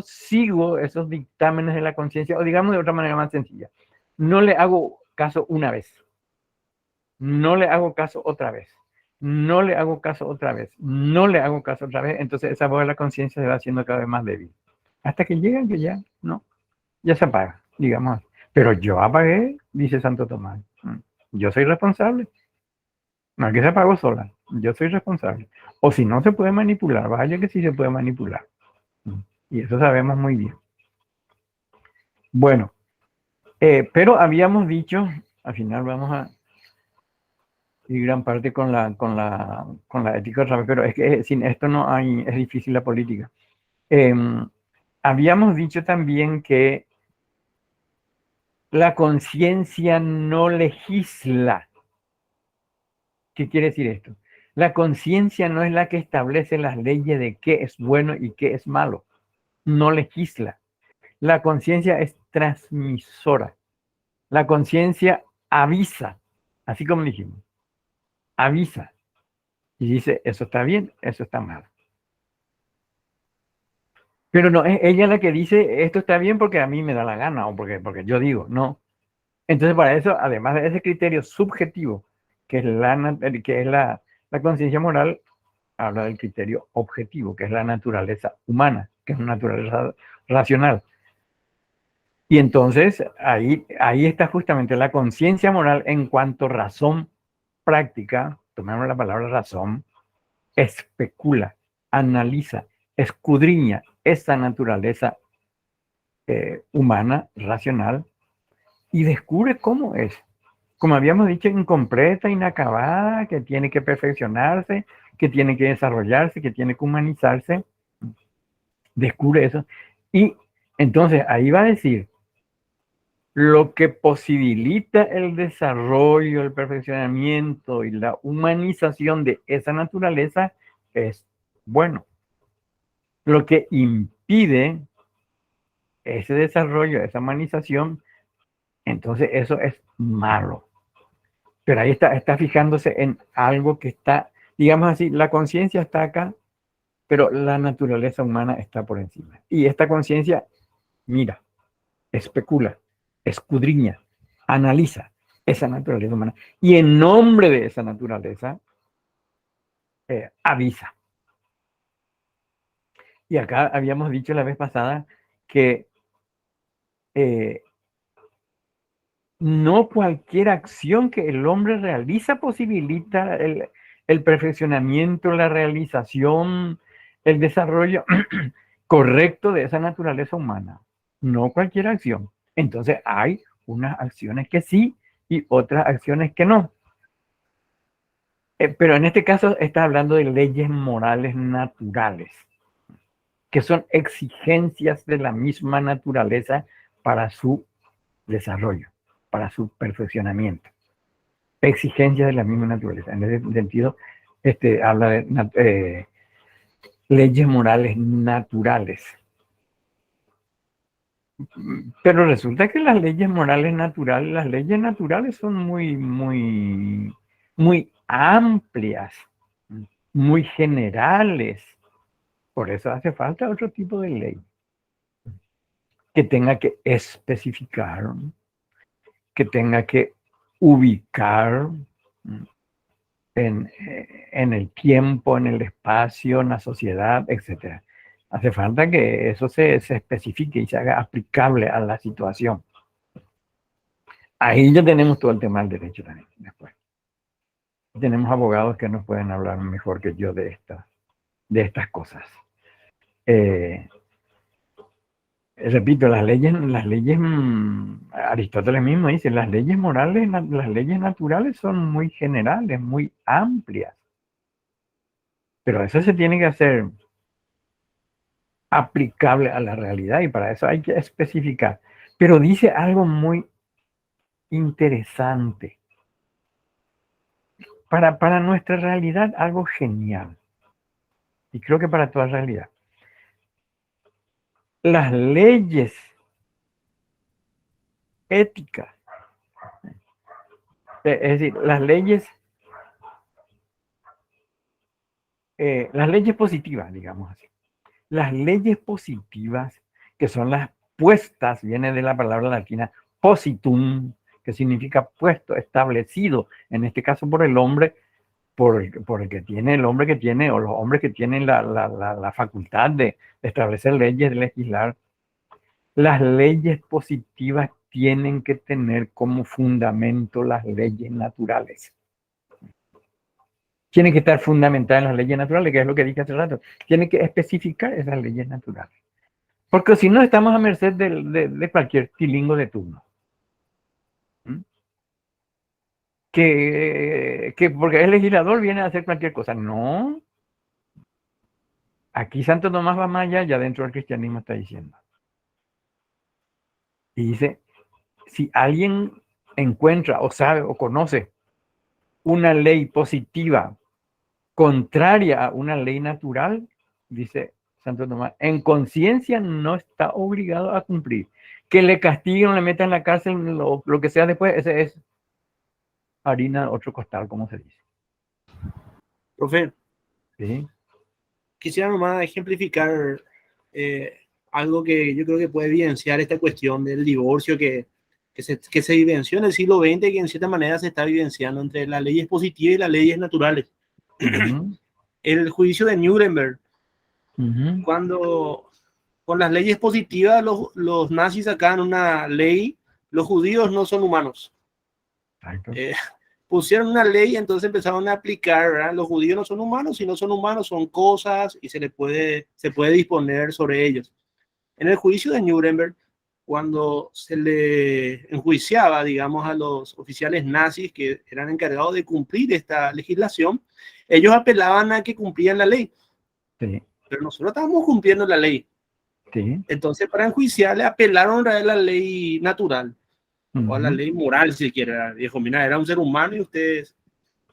sigo esos dictámenes de la conciencia, o digamos de otra manera más sencilla, no le hago caso una vez, no le hago caso otra vez, no le hago caso otra vez, no le hago caso otra vez, entonces esa voz de la conciencia se va haciendo cada vez más débil, hasta que llegan que ya se apaga, digamos. Pero yo apagué, dice Santo Tomás, yo soy responsable. No es que se apagó sola, yo soy responsable. O si no se puede manipular, vaya que sí se puede manipular. Y eso sabemos muy bien. Bueno, pero habíamos dicho, al final vamos a ir gran parte con la ética otra vez, pero es que sin esto no hay, es difícil la política. Habíamos dicho también que la conciencia no legisla. ¿Qué quiere decir esto? La conciencia no es la que establece las leyes de qué es bueno y qué es malo. No legisla. La conciencia es transmisora. La conciencia avisa, así como dijimos. Avisa. Y dice, eso está bien, eso está mal. Pero no es ella la que dice, esto está bien porque a mí me da la gana o porque yo digo, no. Entonces, para eso, además de ese criterio subjetivo, que es la conciencia moral, habla del criterio objetivo, que es la naturaleza humana, que es una naturaleza racional. Y entonces, ahí está justamente la conciencia moral en cuanto razón práctica, tomemos la palabra razón, especula, analiza, escudriña esa naturaleza humana, racional, y descubre cómo es. Como habíamos dicho, incompleta, inacabada, que tiene que perfeccionarse, que tiene que desarrollarse, que tiene que humanizarse. Descubre eso. Y entonces ahí va a decir, lo que posibilita el desarrollo, el perfeccionamiento y la humanización de esa naturaleza es bueno. Lo que impide ese desarrollo, esa humanización, entonces eso es malo. Pero ahí está fijándose en algo que está, digamos así, la conciencia está acá, pero la naturaleza humana está por encima. Y esta conciencia mira, especula, escudriña, analiza esa naturaleza humana. Y en nombre de esa naturaleza, avisa. Y acá habíamos dicho la vez pasada que no cualquier acción que el hombre realiza posibilita el perfeccionamiento, la realización, el desarrollo correcto de esa naturaleza humana. No cualquier acción. Entonces hay unas acciones que sí y otras acciones que no. Pero en este caso está hablando de leyes morales naturales, que son exigencias de la misma naturaleza para su desarrollo, para su perfeccionamiento. Exigencias de la misma naturaleza. En ese sentido, habla de leyes morales naturales. Pero resulta que las leyes naturales son muy amplias, muy generales. Por eso hace falta otro tipo de ley que tenga que especificar, que tenga que ubicar en el tiempo, en el espacio, en la sociedad, etc. Hace falta que eso se especifique y se haga aplicable a la situación. Ahí ya tenemos todo el tema del derecho también después. Tenemos abogados que nos pueden hablar mejor que yo de estas cosas. Repito, las leyes, Aristóteles mismo dice, las leyes morales, las leyes naturales son muy generales, muy amplias. Pero eso se tiene que hacer aplicable a la realidad y para eso hay que especificar. Pero dice algo muy interesante. Para nuestra realidad, algo genial. Y creo que para toda realidad. Las leyes éticas, es decir, las leyes positivas, digamos así. Las leyes positivas, que son las puestas, viene de la palabra latina positum, que significa puesto, establecido, en este caso por el hombre, por el que tiene, el hombre que tiene, o los hombres que tienen la facultad de establecer leyes, de legislar. Las leyes positivas tienen que tener como fundamento las leyes naturales. Tienen que estar fundamentadas en las leyes naturales, que es lo que dije hace rato. Tienen que especificar esas leyes naturales. Porque si no, estamos a merced de cualquier tilingo de turno. Que porque el legislador viene a hacer cualquier cosa. No. Aquí Santo Tomás va más allá, ya dentro del cristianismo está diciendo. Y dice, si alguien encuentra o sabe o conoce una ley positiva contraria a una ley natural, dice Santo Tomás, en conciencia no está obligado a cumplir. Que le castiguen o le metan en la cárcel, lo que sea después, ese es harina otro costal, como se dice. Profe, ¿Sí? quisiera nomás ejemplificar algo que yo creo que puede evidenciar esta cuestión del divorcio que se vivenció en el siglo XX, que en cierta manera se está vivenciando entre las leyes positivas y las leyes naturales. El juicio de Nuremberg, cuando con las leyes positivas los nazis sacaban una ley, los judíos no son humanos. Pusieron una ley, entonces empezaron a aplicar, ¿verdad? Los judíos no son humanos, si no son humanos son cosas y se puede disponer sobre ellos. En el juicio de Nuremberg, cuando se le enjuiciaba, digamos, a los oficiales nazis que eran encargados de cumplir esta legislación, ellos apelaban a que cumplían la ley. Sí. Pero nosotros estábamos cumpliendo la ley. Sí. Entonces, para enjuiciarle, apelaron a la ley natural o a la ley moral, si quiere. Dijo, mira, era un ser humano y ustedes,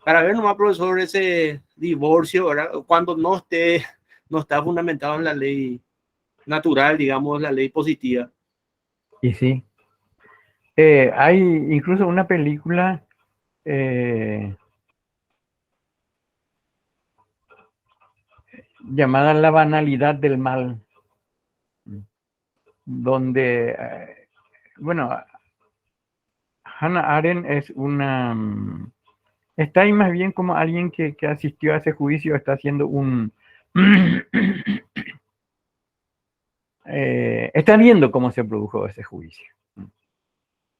para ver nomás, profesor, ese divorcio, ¿verdad? Cuando no está fundamentado en la ley natural, digamos, la ley positiva. Y sí. Hay incluso una película llamada La banalidad del mal, donde, bueno, Hannah Arendt es una... está ahí más bien como alguien que asistió a ese juicio, está haciendo un... está viendo cómo se produjo ese juicio.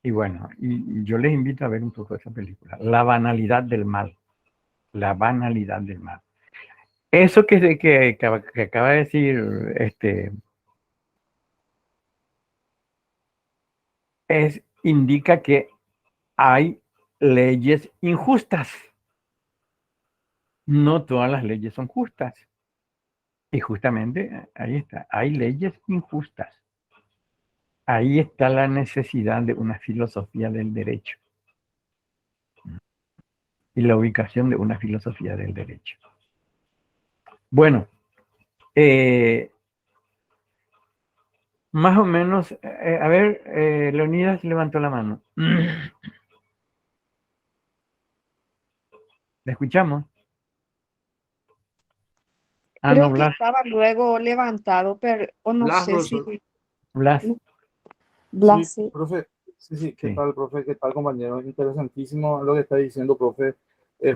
Y bueno, y yo les invito a ver un poco esa película, La banalidad del mal. La banalidad del mal. Eso que acaba de decir, indica que hay leyes injustas. No todas las leyes son justas. Y justamente ahí está, hay leyes injustas. Ahí está la necesidad de una filosofía del derecho. Y la ubicación de una filosofía del derecho. Bueno, más o menos, a ver, Leonidas levantó la mano. ¿Le escuchamos? Ah, Creo no, que Blas. estaba luego levantado, pero o no Blas, sé profesor. si Blas. Blas. Sí, profe, ¿qué Sí. tal, profe? ¿Qué tal, compañero? Interesantísimo lo que está diciendo, profe.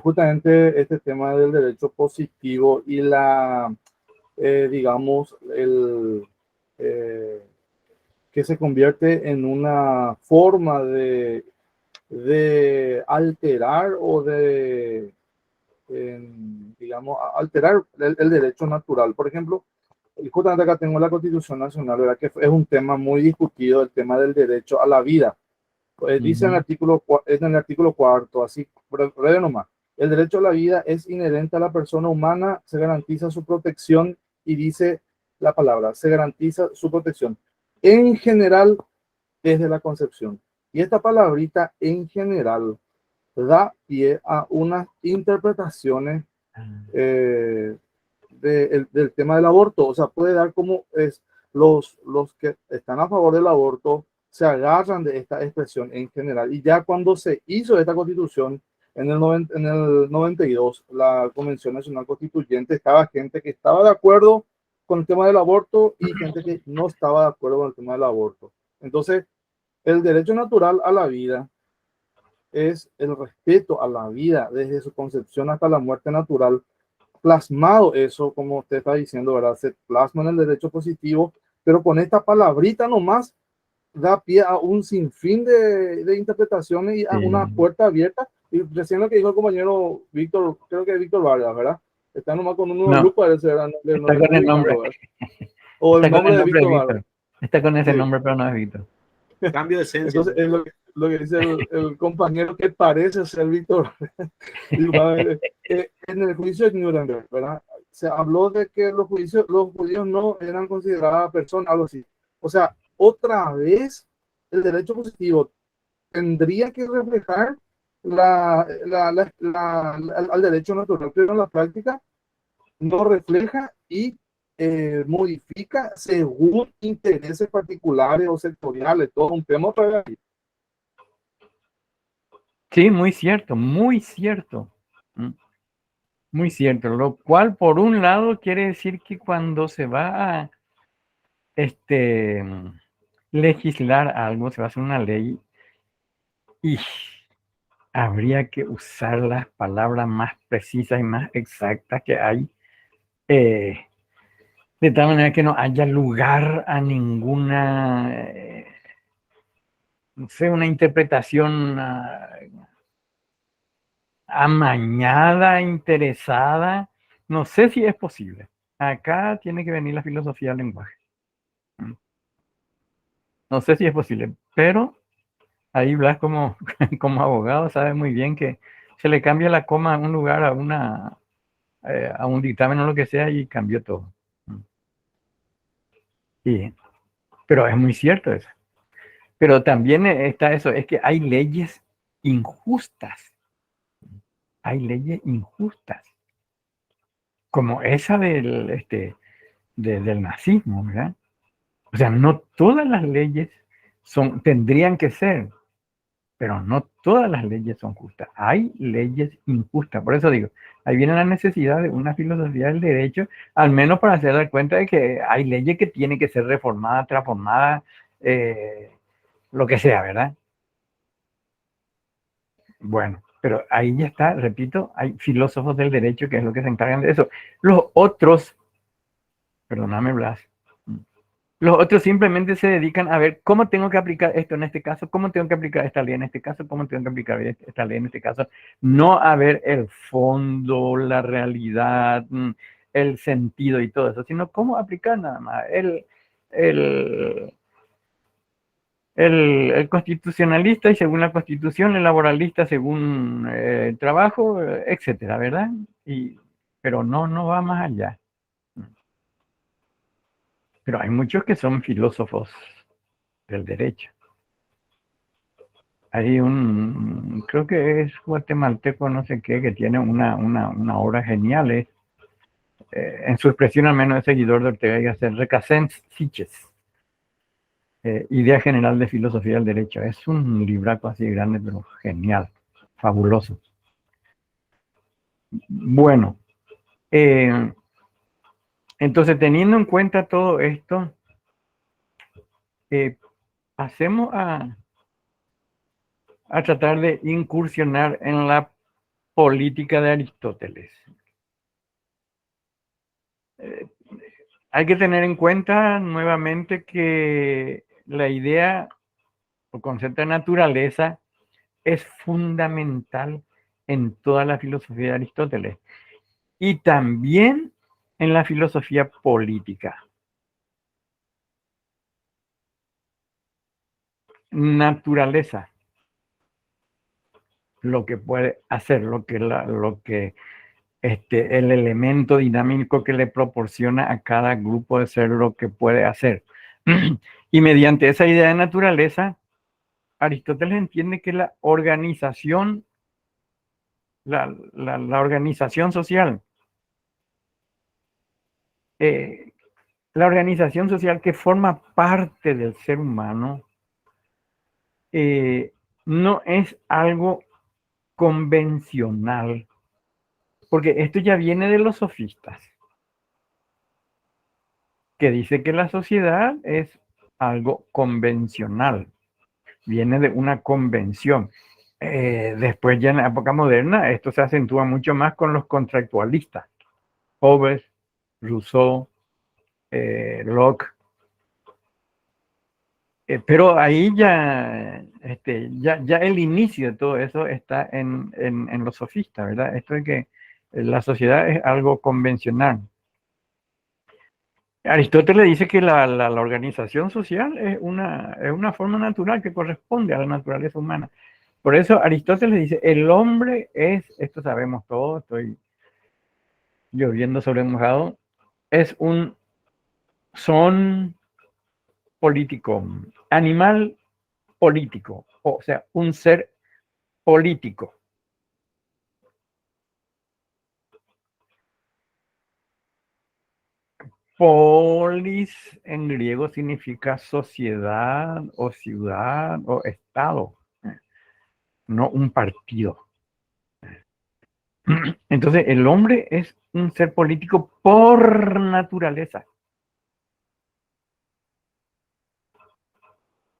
Justamente este tema del derecho positivo y digamos, que se convierte en una forma de alterar o digamos, alterar el derecho natural. Por ejemplo, y justamente acá tengo la Constitución Nacional, ¿verdad? Que es un tema muy discutido, el tema del derecho a la vida. Dice en el artículo cuarto, así, breve nomás, el derecho a la vida es inherente a la persona humana, se garantiza su protección y dice la palabra, se garantiza su protección en general desde la concepción. Y esta palabrita en general da pie a unas interpretaciones del tema del aborto. O sea, puede dar como es los que están a favor del aborto se agarran de esta expresión en general. Y ya cuando se hizo esta constitución en el 92, la Convención Nacional Constituyente, estaba gente que estaba de acuerdo con el tema del aborto y gente que no estaba de acuerdo con el tema del aborto. Entonces, el derecho natural a la vida es el respeto a la vida desde su concepción hasta la muerte natural, plasmado eso, como usted está diciendo, ¿verdad? Se plasma en el derecho positivo, pero con esta palabrita nomás da pie a un sinfín de interpretaciones y a una puerta abierta. Y recién lo que dijo el compañero Víctor, creo que es Víctor Vargas, ¿verdad? Está nomás con un nuevo grupo, parece, ¿verdad? Está con el nombre. O el Está con nombre el de nombre Víctor de Vargas. Víctor. Está con ese Sí. nombre, pero no es Víctor. Cambio de esencia. Entonces, es lo que dice el compañero que parece ser Víctor. En el juicio de Nuremberg, ¿verdad? Se habló de que los judíos no eran consideradas personas, algo así. O sea, otra vez, el derecho positivo tendría que reflejar al derecho natural, pero en la práctica no refleja y modifica según intereses particulares o sectoriales, todo un tema otra vez. Sí, muy cierto, muy cierto. Muy cierto, lo cual por un lado quiere decir que cuando se va a legislar algo, se va a hacer una ley y habría que usar las palabras más precisas y más exactas que hay, de tal manera que no haya lugar a ninguna, no sé, una interpretación amañada, interesada. No sé si es posible. Acá tiene que venir la filosofía del lenguaje. No sé si es posible, pero ahí Blas como abogado sabe muy bien que se le cambia la coma a un lugar, a un dictamen o lo que sea y cambió todo. Pero es muy cierto eso. Pero también está eso, es que hay leyes injustas. Hay leyes injustas. Como esa del nazismo, ¿verdad? O sea, no todas las leyes tendrían que ser pero no todas las leyes son justas. Hay leyes injustas. Por eso digo, ahí viene la necesidad de una filosofía del derecho, al menos para hacer dar cuenta de que hay leyes que tienen que ser reformadas, transformadas, lo que sea, ¿verdad? Bueno, pero ahí ya está, repito, hay filósofos del derecho que es lo que se encargan de eso. Los otros, perdóname, Blas, los otros simplemente se dedican a ver cómo tengo que aplicar esto en este caso, cómo tengo que aplicar esta ley en este caso, cómo tengo que aplicar esta ley en este caso. No a ver el fondo, la realidad, el sentido y todo eso, sino cómo aplicar nada más. El, el constitucionalista y según la constitución, el laboralista según el trabajo, etcétera, ¿verdad? Pero no va más allá. Pero hay muchos que son filósofos del derecho. Hay creo que es guatemalteco, no sé qué, que tiene una obra genial. En su expresión, al menos es seguidor de Ortega y Gasset, Recasens Siches. Idea general de filosofía del derecho. Es un libraco así grande, pero genial, fabuloso. Bueno, entonces teniendo en cuenta todo esto, pasemos a tratar de incursionar en la política de Aristóteles. Hay que tener en cuenta nuevamente que la idea o concepto de naturaleza es fundamental en toda la filosofía de Aristóteles y también en la filosofía política. Naturaleza, lo que puede hacer, el elemento dinámico que le proporciona a cada grupo de ser lo que puede hacer. Y mediante esa idea de naturaleza, Aristóteles entiende que la organización, la organización social, la organización social que forma parte del ser humano, no es algo convencional, porque esto ya viene de los sofistas, que dice que la sociedad es algo convencional, viene de una convención. Después ya en la época moderna esto se acentúa mucho más con los contractualistas, Hobbes, Rousseau, Locke, pero ahí ya, ya el inicio de todo eso está en los sofistas, ¿verdad? Esto de que la sociedad es algo convencional. Aristóteles dice que la organización social es una forma natural que corresponde a la naturaleza humana. Por eso Aristóteles dice, el hombre es, esto sabemos todos, estoy lloviendo sobre mojado, es un son político, animal político, o sea, un ser político. Polis en griego significa sociedad o ciudad o estado, no un partido. Entonces, el hombre es un ser político por naturaleza.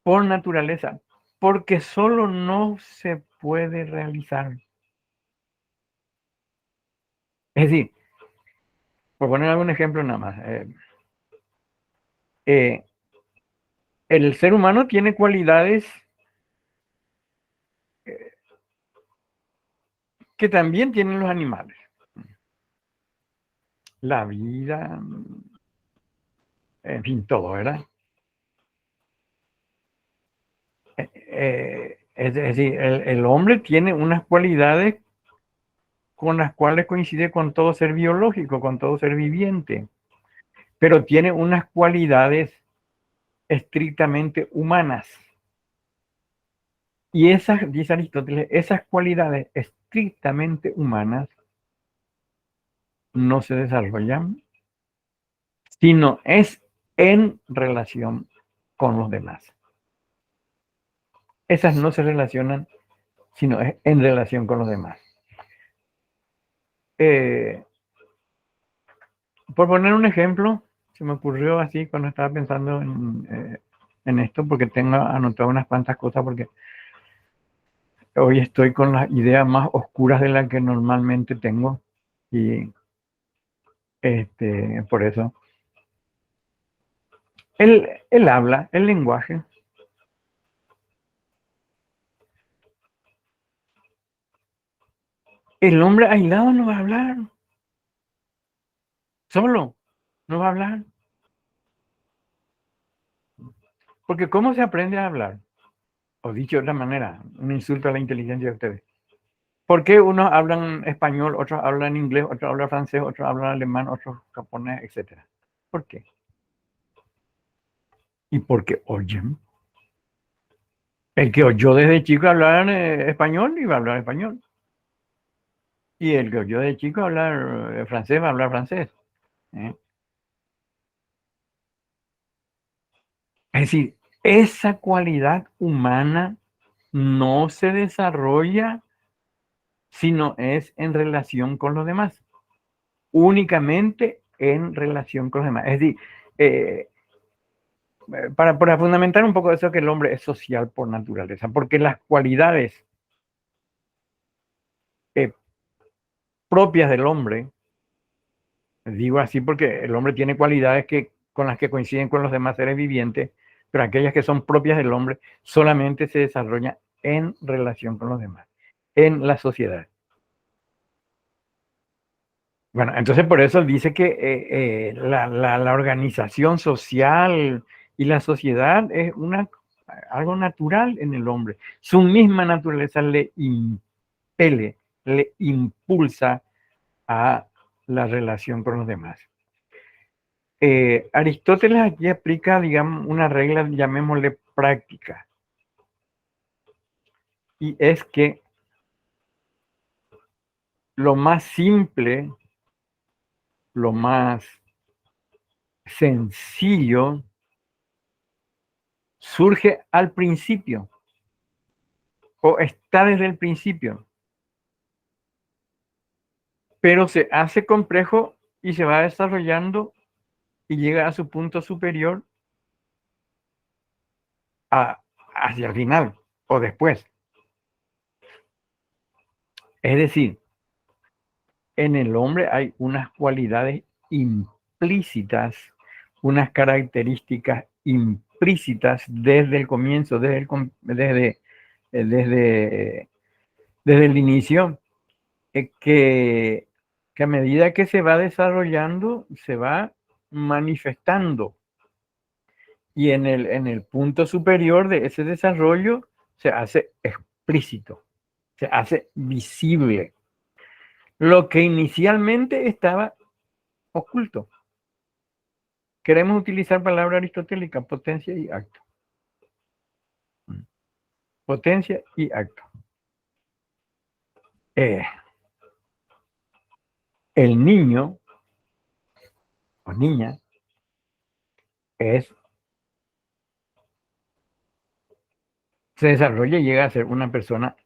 Por naturaleza. Porque solo no se puede realizar. Es decir, por poner algún ejemplo nada más, el ser humano tiene cualidades que también tienen los animales. La vida, en fin, todo, ¿verdad? Es decir, el hombre tiene unas cualidades con las cuales coincide con todo ser biológico, con todo ser viviente, pero tiene unas cualidades estrictamente humanas. Y esas, dice Aristóteles, esas cualidades estrictamente humanas no se desarrollan, sino es en relación con los demás. esas no se relacionan, sino es en relación con los demás. Por poner un ejemplo, se me ocurrió así cuando estaba pensando en esto, porque tengo anotado unas cuantas cosas, porque hoy estoy con las ideas más oscuras de las que normalmente tengo, y por eso. El habla, el lenguaje. El hombre aislado no va a hablar. Solo no va a hablar. Porque ¿cómo se aprende a hablar? O dicho de otra manera, un insulto a la inteligencia de ustedes. ¿Por qué unos hablan español, otros hablan inglés, otros hablan francés, otros hablan alemán, otros japonés, etcétera? ¿Por qué? Y porque oyen. El que oyó desde chico hablar español, iba a hablar español. Y el que oyó desde chico hablar francés, va a hablar francés. Es decir, esa cualidad humana no se desarrolla si no es en relación con los demás. Únicamente en relación con los demás. Es decir, para fundamentar un poco eso, que el hombre es social por naturaleza, porque las cualidades propias del hombre, digo así porque el hombre tiene cualidades con las que coinciden con los demás seres vivientes, pero aquellas que son propias del hombre solamente se desarrollan en relación con los demás, en la sociedad. Bueno, entonces por eso dice que la organización social y la sociedad es algo natural en el hombre. Su misma naturaleza le impele, le impulsa a la relación con los demás. Aristóteles aquí aplica, digamos, una regla, llamémosle práctica. Y es que lo más simple, lo más sencillo, surge al principio o está desde el principio, pero se hace complejo y se va desarrollando y llega a su punto superior hacia el final o después. Es decir, en el hombre hay unas cualidades implícitas, unas características implícitas desde el comienzo, desde el inicio, que a medida que se va desarrollando, se va manifestando. Y en el punto superior de ese desarrollo se hace explícito, se hace visible. Lo que inicialmente estaba oculto. Queremos utilizar palabra aristotélica, potencia y acto. Potencia y acto. El niño o niña se desarrolla y llega a ser una persona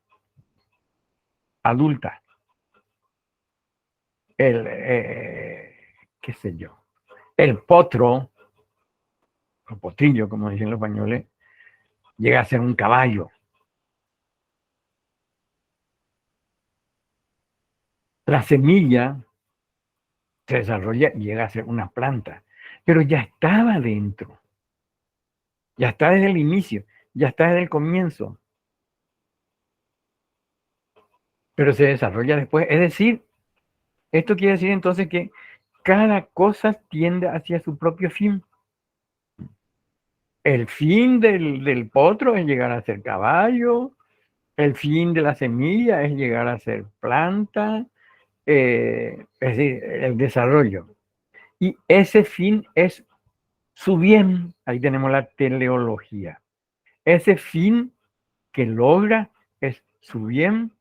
adulta. Qué sé yo, el potro, o potrillo, como dicen los españoles, llega a ser un caballo. La semilla se desarrolla y llega a ser una planta, pero ya estaba dentro, ya está desde el inicio, ya está desde el comienzo, pero se desarrolla después. Es decir, esto quiere decir entonces que cada cosa tiende hacia su propio fin. El fin del potro es llegar a ser caballo, el fin de la semilla es llegar a ser planta, es decir, el desarrollo. Y ese fin es su bien. Ahí tenemos la teleología. Ese fin que logra es su bien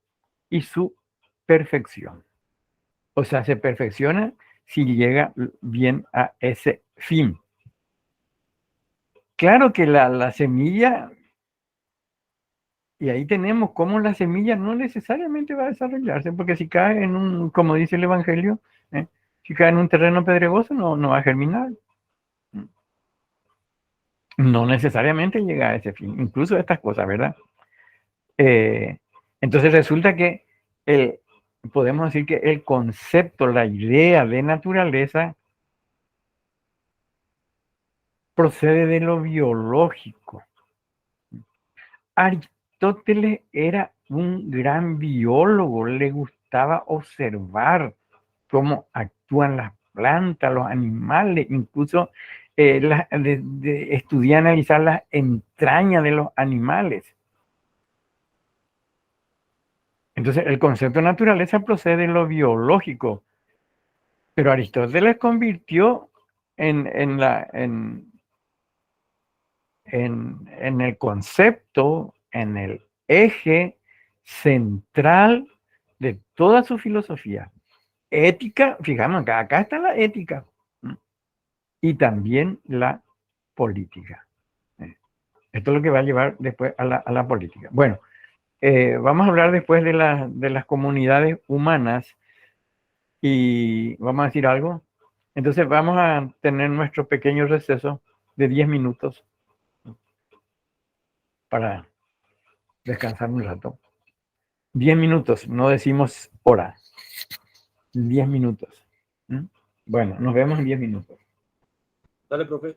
y su perfección. O sea, se perfecciona si llega bien a ese fin. Claro que la semilla Y ahí tenemos cómo la semilla no necesariamente va a desarrollarse, porque si cae en un, como dice el Evangelio, si cae en un terreno pedregoso no va a germinar. No necesariamente llega a ese fin, incluso estas cosas, ¿verdad? Entonces resulta que podemos decir que el concepto, la idea de naturaleza procede de lo biológico. Aristóteles era un gran biólogo, le gustaba observar cómo actúan las plantas, los animales, incluso estudiar, analizar las entrañas de los animales. Entonces, el concepto de naturaleza procede de lo biológico, pero Aristóteles convirtió en el concepto, en el eje central de toda su filosofía. Ética, fijamos, acá está la ética, ¿no? Y también la política. Esto es lo que va a llevar después a la política. Bueno, vamos a hablar después de las comunidades humanas y vamos a decir algo. Entonces vamos a tener nuestro pequeño receso de 10 minutos para descansar un rato. 10 minutos, no decimos hora. 10 minutos. Bueno, nos vemos en 10 minutos. Dale, profe.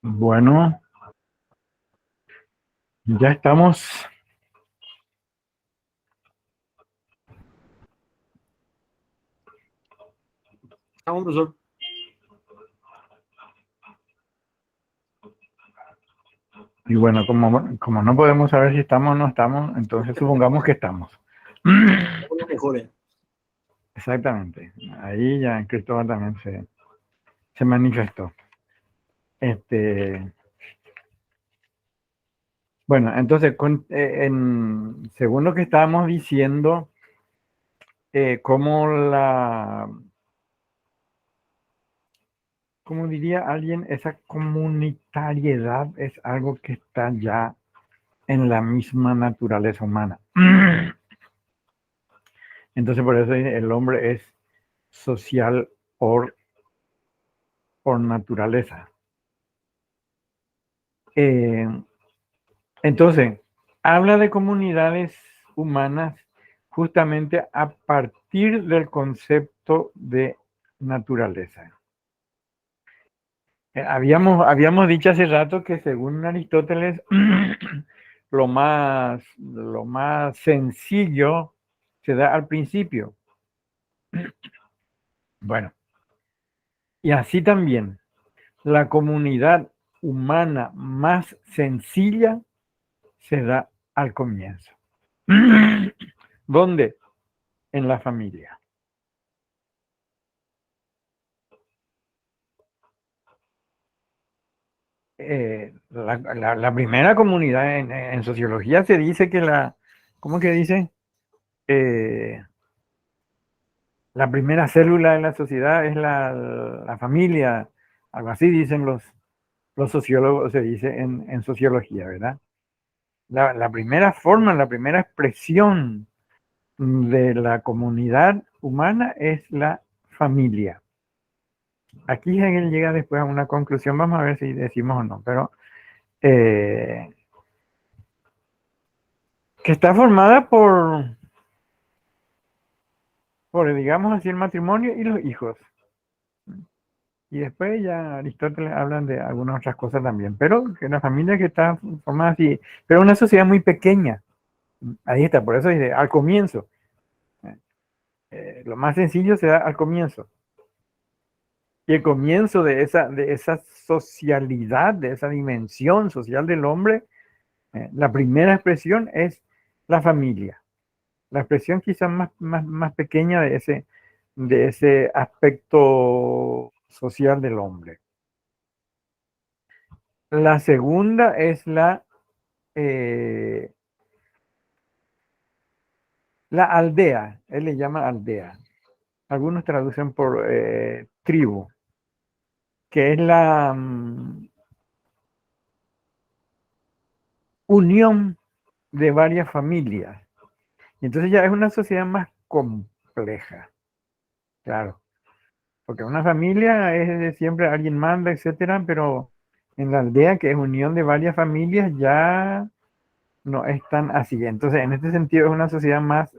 Bueno, ya estamos. Estamos, profesor. Y bueno, como no podemos saber si estamos o no estamos, entonces supongamos que estamos. Somos los mejores. Exactamente. Ahí ya Cristóbal también se manifestó. Bueno, entonces, según lo que estábamos diciendo, como diría alguien, esa comunitariedad es algo que está ya en la misma naturaleza humana. Entonces, por eso el hombre es social por naturaleza. Entonces, habla de comunidades humanas justamente a partir del concepto de naturaleza. Habíamos dicho hace rato que según Aristóteles, lo más sencillo se da al principio. Bueno, y así también, la comunidad humana más sencilla se da al comienzo. ¿Dónde? En la familia. La primera comunidad en sociología se dice que ¿cómo que dice? La primera célula de la sociedad es la familia, algo así dicen los sociólogos, se dice en sociología, ¿verdad? La primera forma, la primera expresión de la comunidad humana es la familia. Aquí Hegel llega después a una conclusión, vamos a ver si decimos o no, pero que está formada por, digamos así, el matrimonio y los hijos. Y después ya Aristóteles hablan de algunas otras cosas también, pero que la familia que está formada así, pero una sociedad muy pequeña. Ahí está, por eso dice, al comienzo. Lo más sencillo se da al comienzo. Y el comienzo de esa socialidad, de esa dimensión social del hombre, la primera expresión es la familia. La expresión quizás más pequeña de ese aspecto social del hombre. La segunda es la aldea. Él le llama aldea. Algunos traducen por tribu, que es la unión de varias familias. Y entonces ya es una sociedad más compleja, claro. Porque una familia es de siempre alguien manda, etcétera, pero en la aldea, que es unión de varias familias, ya no es tan así. Entonces, en este sentido, es una sociedad más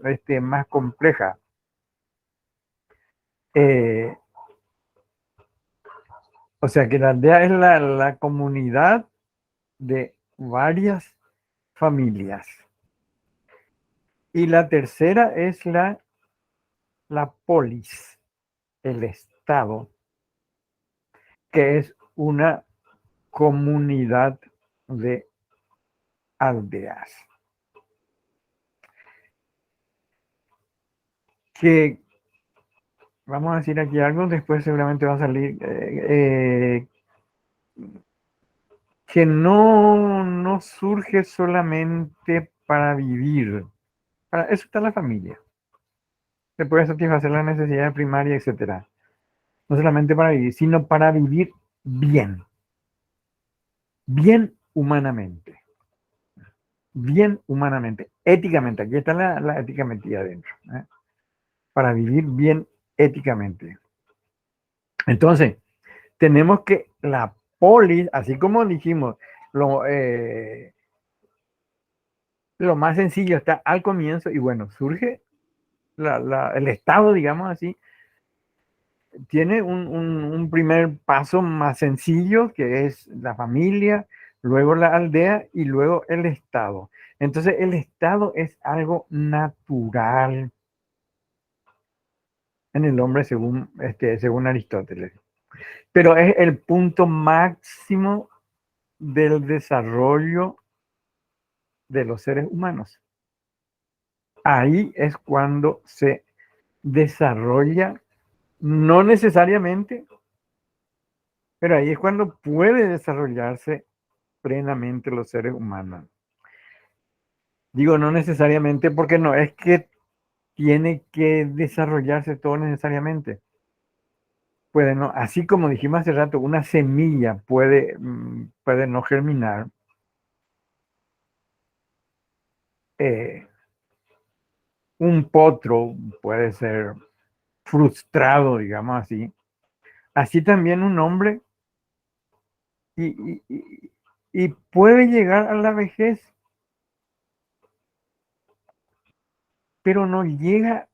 compleja. O sea, que la aldea es la comunidad de varias familias. Y la tercera es la polis, el Estado, que es una comunidad de aldeas. Que, vamos a decir aquí algo, después seguramente va a salir, que no surge solamente para vivir. Para eso está la familia. Se puede satisfacer las necesidades primarias, etcétera. No solamente para vivir, sino para vivir bien. Bien humanamente. Bien humanamente. Éticamente. Aquí está la ética metida adentro. Para vivir bien éticamente. Entonces, tenemos que la polis, así como dijimos, lo más sencillo está al comienzo y bueno, surge el Estado, digamos así, tiene un primer paso más sencillo que es la familia, luego la aldea y luego el Estado. Entonces el Estado es algo natural en el hombre según Aristóteles. Pero es el punto máximo del desarrollo de los seres humanos. Ahí es cuando se desarrolla, no necesariamente, pero ahí es cuando puede desarrollarse plenamente los seres humanos. Digo no necesariamente porque no es que tiene que desarrollarse todo necesariamente. Puede no, así como dijimos hace rato, una semilla puede no germinar. Un potro puede ser frustrado, digamos así. Así también un hombre y puede llegar a la vejez, pero no llega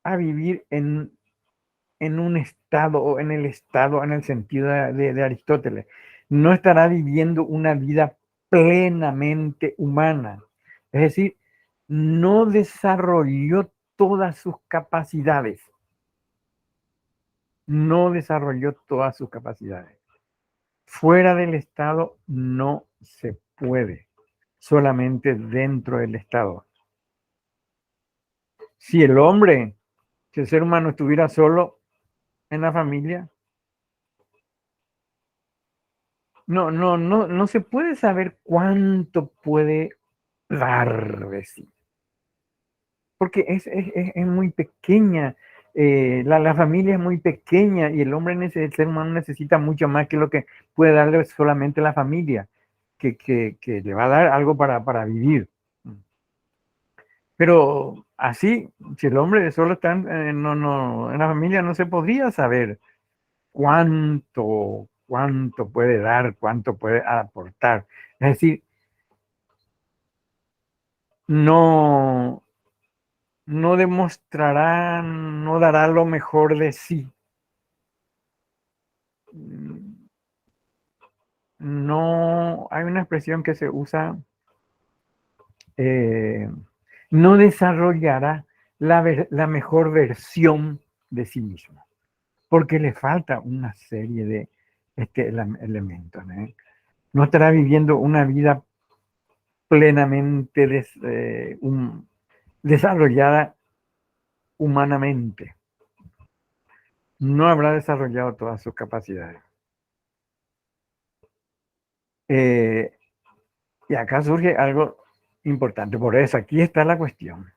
a vivir en un estado o en el estado en el sentido de Aristóteles. No estará viviendo una vida plenamente humana. Es decir, no desarrolló todas sus capacidades. No desarrolló todas sus capacidades. Fuera del Estado no se puede, solamente dentro del Estado. Si el hombre, si el ser humano estuviera solo en la familia, no se puede saber cuánto puede dar de sí. Porque es muy pequeña, la familia es muy pequeña y el ser humano necesita mucho más que lo que puede darle solamente la familia, que le va a dar algo para vivir. Pero así, si el hombre solo está en la familia, no se podría saber cuánto puede dar, cuánto puede aportar. Es decir, no demostrará, no dará lo mejor de sí. No, hay una expresión que se usa, no desarrollará la mejor versión de sí mismo, porque le falta una serie de elementos. No estará viviendo una vida plenamente desarrollada humanamente. No habrá desarrollado todas sus capacidades. Y acá surge algo importante. Por eso aquí está la cuestión.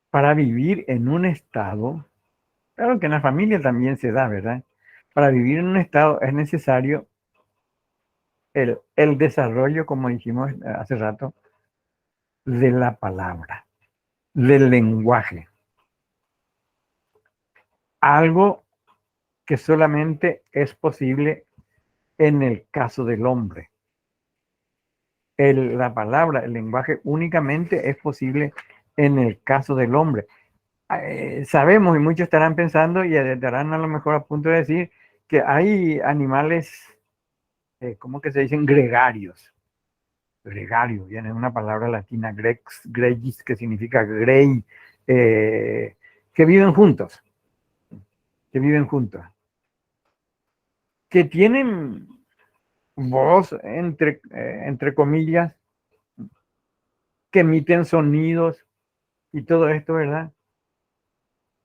Para vivir en un estado, claro que en la familia también se da, ¿verdad? Para vivir en un estado es necesario el desarrollo, como dijimos hace rato, de la palabra, del lenguaje. Algo que solamente es posible en el caso del hombre. La palabra, el lenguaje únicamente es posible en el caso del hombre. Sabemos y muchos estarán pensando y estarán a lo mejor a punto de decir que hay animales, ¿cómo que se dicen? Gregarios. gregario, viene de una palabra latina, gregis, que significa grey, que viven juntos, que viven juntos, que tienen voz, entre comillas, que emiten sonidos y todo esto, ¿verdad?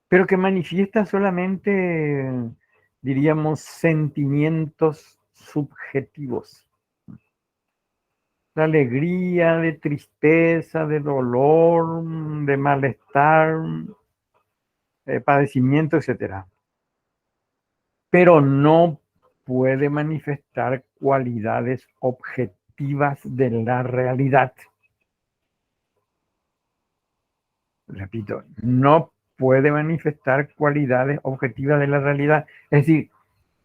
Pero que manifiesta solamente, diríamos, sentimientos subjetivos. De alegría, de tristeza, de dolor, de malestar, de padecimiento, etc. Pero no puede manifestar cualidades objetivas de la realidad. Repito, no puede manifestar cualidades objetivas de la realidad. Es decir,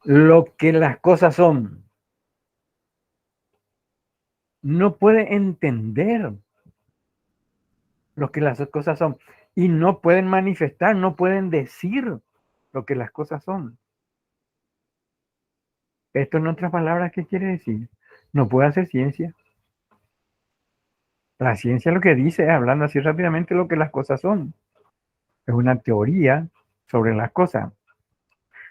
lo que las cosas son. No puede entender lo que las cosas son. Y no pueden manifestar, no pueden decir lo que las cosas son. Esto en otras palabras, ¿qué quiere decir? No puede hacer ciencia. La ciencia lo que dice es, hablando así rápidamente, lo que las cosas son. Es una teoría sobre las cosas.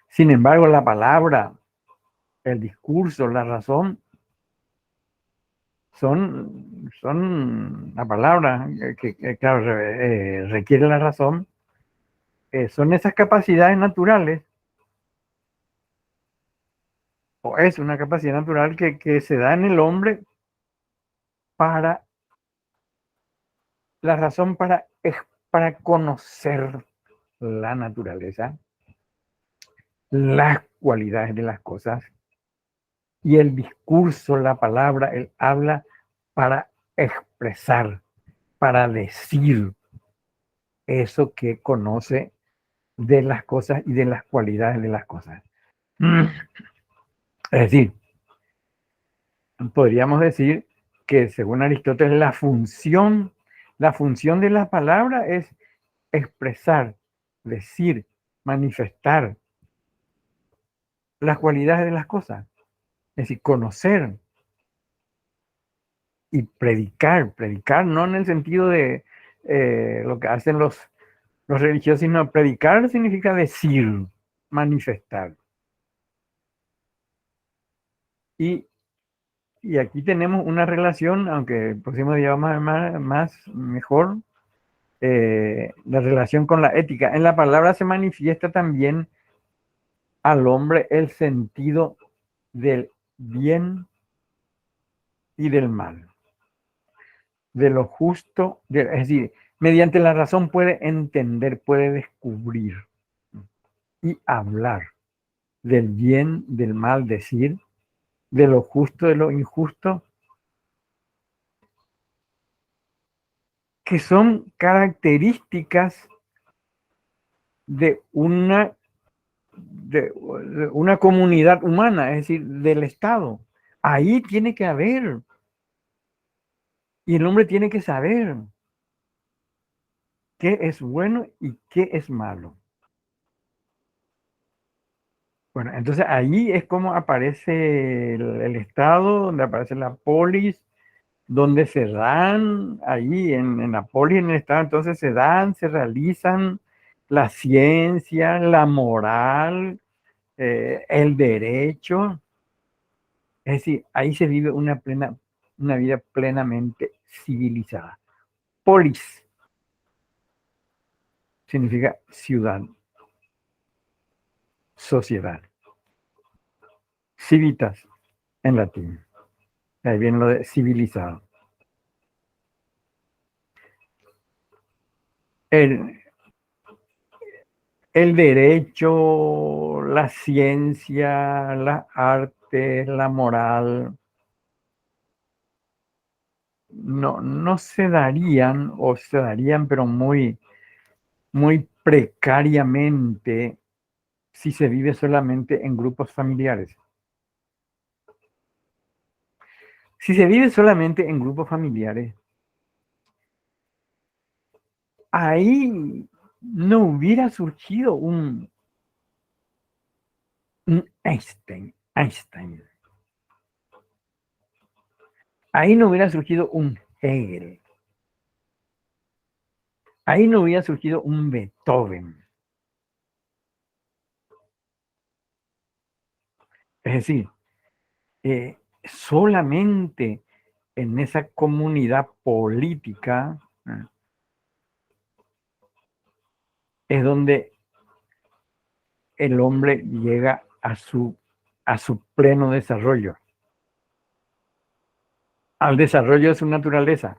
Sin embargo, la palabra, el discurso, la razón, son la palabra que claro, requiere la razón, son esas capacidades naturales, o es una capacidad natural que se da en el hombre para la razón, para conocer la naturaleza, las cualidades de las cosas, y el discurso, la palabra, el habla para expresar, para decir eso que conoce de las cosas y de las cualidades de las cosas. Es decir, podríamos decir que según Aristóteles la función de la palabra es expresar, decir, manifestar las cualidades de las cosas. Es decir, conocer y predicar no en el sentido de lo que hacen los religiosos, sino predicar significa decir, manifestar. Y aquí tenemos una relación, aunque el próximo día vamos a ver más mejor, la relación con la ética. En la palabra se manifiesta también al hombre el sentido del bien y del mal, de lo justo, es decir, mediante la razón puede entender, puede descubrir y hablar del bien, del mal, decir, de lo justo, de lo injusto, que son características de una comunidad humana, es decir, del Estado. Ahí tiene que haber. Y el hombre tiene que saber qué es bueno y qué es malo. Bueno, entonces ahí es como aparece el Estado, donde aparece la polis, donde se dan, ahí en la polis, en el Estado, entonces se realizan la ciencia, la moral, el derecho. Es decir, ahí se vive una vida plenamente civilizada. Polis significa ciudad, sociedad. Civitas en latín. Ahí viene lo de civilizado. El derecho, la ciencia, las artes, la moral, no se darían, o se darían, pero muy, muy precariamente, si se vive solamente en grupos familiares. Si se vive solamente en grupos familiares, ahí no hubiera surgido un Einstein. ahí no hubiera surgido un Hegel. Ahí no hubiera surgido un Beethoven. Es decir, solamente en esa comunidad política es donde el hombre llega a su pleno desarrollo, al desarrollo de su naturaleza.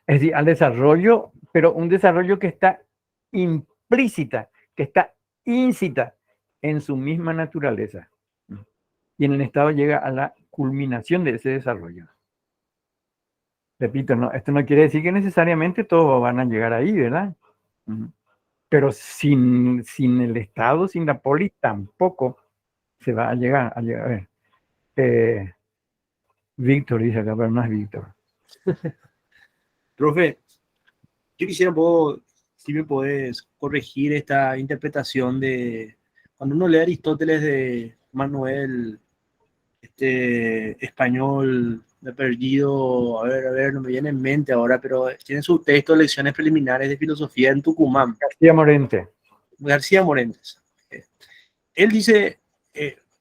Es decir, al desarrollo, pero un desarrollo que está implícita, que está íncita en su misma naturaleza. Y en el estado llega a la culminación de ese desarrollo. Repito, no, esto no quiere decir que necesariamente todos van a llegar ahí, ¿verdad? Pero sin el Estado, sin la polis, tampoco se va a llegar. A ver. Víctor dice acá, pero no es Víctor. Profe, yo quisiera un poco, si me podés corregir esta interpretación de, cuando uno lee Aristóteles de Manuel, español, me he perdido, a ver, no me viene en mente ahora, pero tiene su texto Lecciones Preliminares de Filosofía en Tucumán. García Morente. García Morentes. Él dice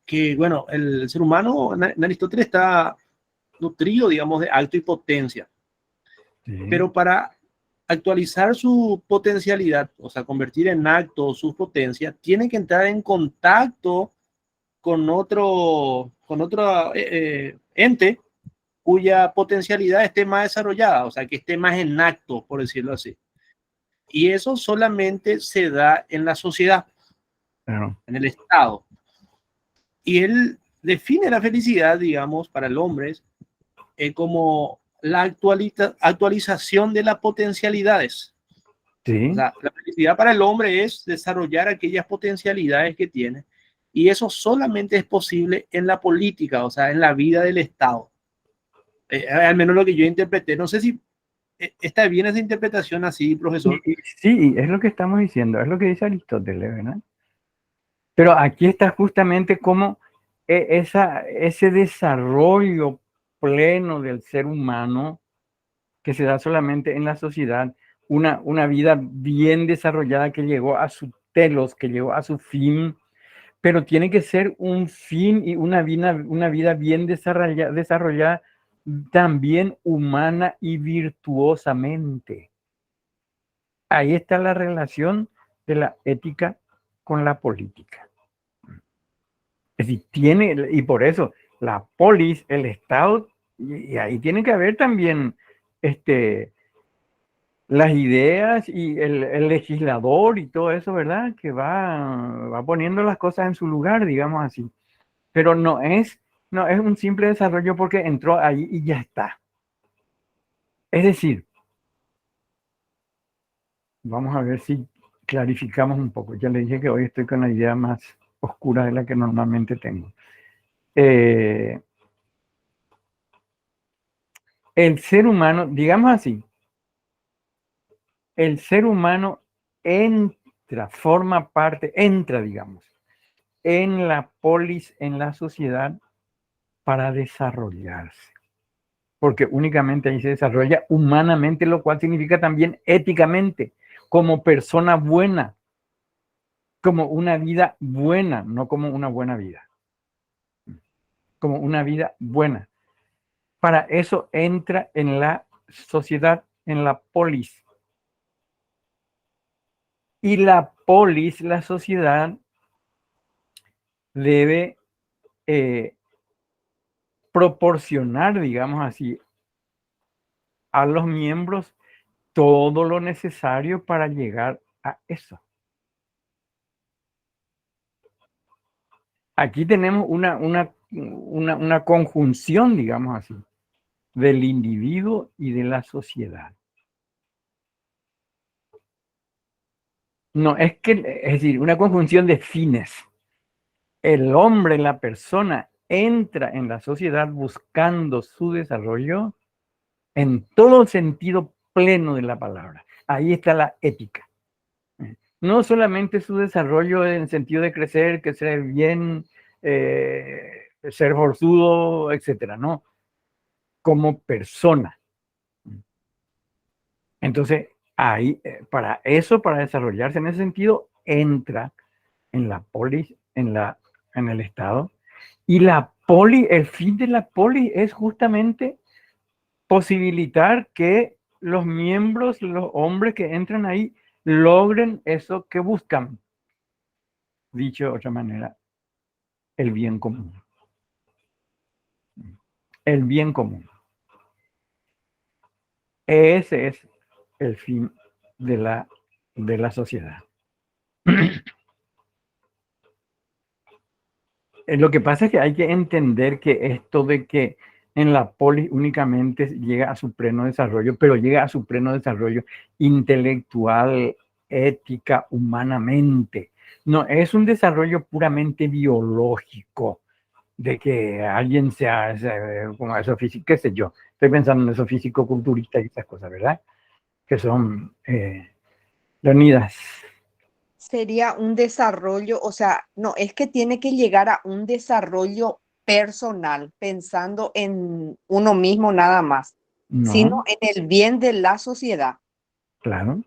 que, bueno, el ser humano en Aristóteles está nutrido, digamos, de acto y potencia. Sí. Pero para actualizar su potencialidad, o sea, convertir en acto sus potencias, tiene que entrar en contacto con otro ente cuya potencialidad esté más desarrollada, o sea, que esté más en acto, por decirlo así. Y eso solamente se da en la sociedad, Claro. en el Estado. Y él define la felicidad, digamos, para el hombre como la actualización de las potencialidades. Sí. O sea, la felicidad para el hombre es desarrollar aquellas potencialidades que tiene. Y eso solamente es posible en la política, o sea, en la vida del Estado. Al menos lo que yo interpreté. No sé si está bien esa interpretación así, profesor. Sí, es lo que estamos diciendo, es lo que dice Aristóteles, ¿verdad? Pero aquí está justamente como ese desarrollo pleno del ser humano que se da solamente en la sociedad, una vida bien desarrollada que llegó a su telos, que llegó a su fin, pero tiene que ser un fin y una vida bien desarrollada también humana y virtuosamente. Ahí está la relación de la ética con la política. Es decir, y por eso la polis, el Estado, y ahí tiene que haber también las ideas y el legislador y todo eso, ¿verdad? Que va poniendo las cosas en su lugar, digamos así. Pero no es un simple desarrollo porque entró ahí y ya está. Es decir, vamos a ver si clarificamos un poco. Ya le dije que hoy estoy con la idea más oscura de la que normalmente tengo. El ser humano, digamos así, el ser humano forma parte, digamos, en la polis, en la sociedad, para desarrollarse. Porque únicamente ahí se desarrolla humanamente, lo cual significa también éticamente, como persona buena, como una vida buena, no como una buena vida, como una vida buena. Para eso entra en la sociedad, en la polis. Y la polis, la sociedad, debe proporcionar, digamos así, a los miembros todo lo necesario para llegar a eso. Aquí tenemos una conjunción, digamos así, del individuo y de la sociedad. No, es decir, una conjunción de fines. El hombre, la persona, entra en la sociedad buscando su desarrollo en todo el sentido pleno de la palabra. Ahí está la ética. No solamente su desarrollo en el sentido de crecer bien, ser forzudo, etcétera, no. como persona. Entonces, ahí, para eso, para desarrollarse en ese sentido, entra en la polis, en el Estado. Y la el fin de la polis es justamente posibilitar que los miembros, los hombres que entran ahí, logren eso que buscan. Dicho de otra manera, el bien común. El bien común. Ese es el fin de la sociedad. Lo que pasa es que hay que entender que esto de que en la polis únicamente llega a su pleno desarrollo, pero llega a su pleno desarrollo intelectual, ética, humanamente. No, es un desarrollo puramente biológico, de que alguien sea como eso físico, qué sé yo. Estoy pensando en eso físico-culturista y esas cosas, ¿verdad? Que son Leonidas. Sería un desarrollo, o sea, no, es que tiene que llegar a un desarrollo personal, pensando en uno mismo nada más, sino No, en el bien de la sociedad. claro.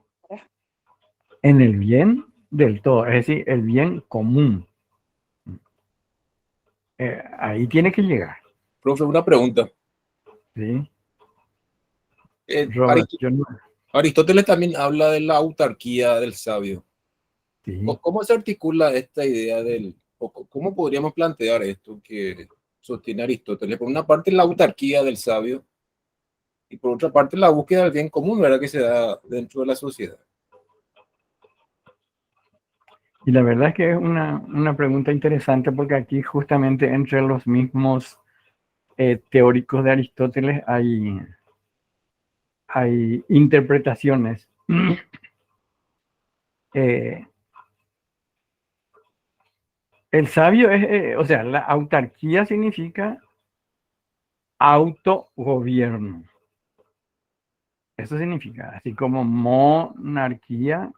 En el bien del todo, es decir, el bien común. Ahí tiene que llegar. Profe, una pregunta. ¿Sí? Eh, Robert, Arist- yo no. Aristóteles también habla de la autarquía del sabio. Sí. ¿Cómo se articula esta idea o cómo podríamos plantear esto que sostiene Aristóteles? Por una parte, la autarquía del sabio y por otra parte, la búsqueda del bien común, ¿verdad? Que se da dentro de la sociedad. Y la verdad es que es una pregunta interesante porque aquí justamente entre los mismos teóricos de Aristóteles hay interpretaciones. El sabio es, o sea, la autarquía significa autogobierno. Eso significa, así como monarquía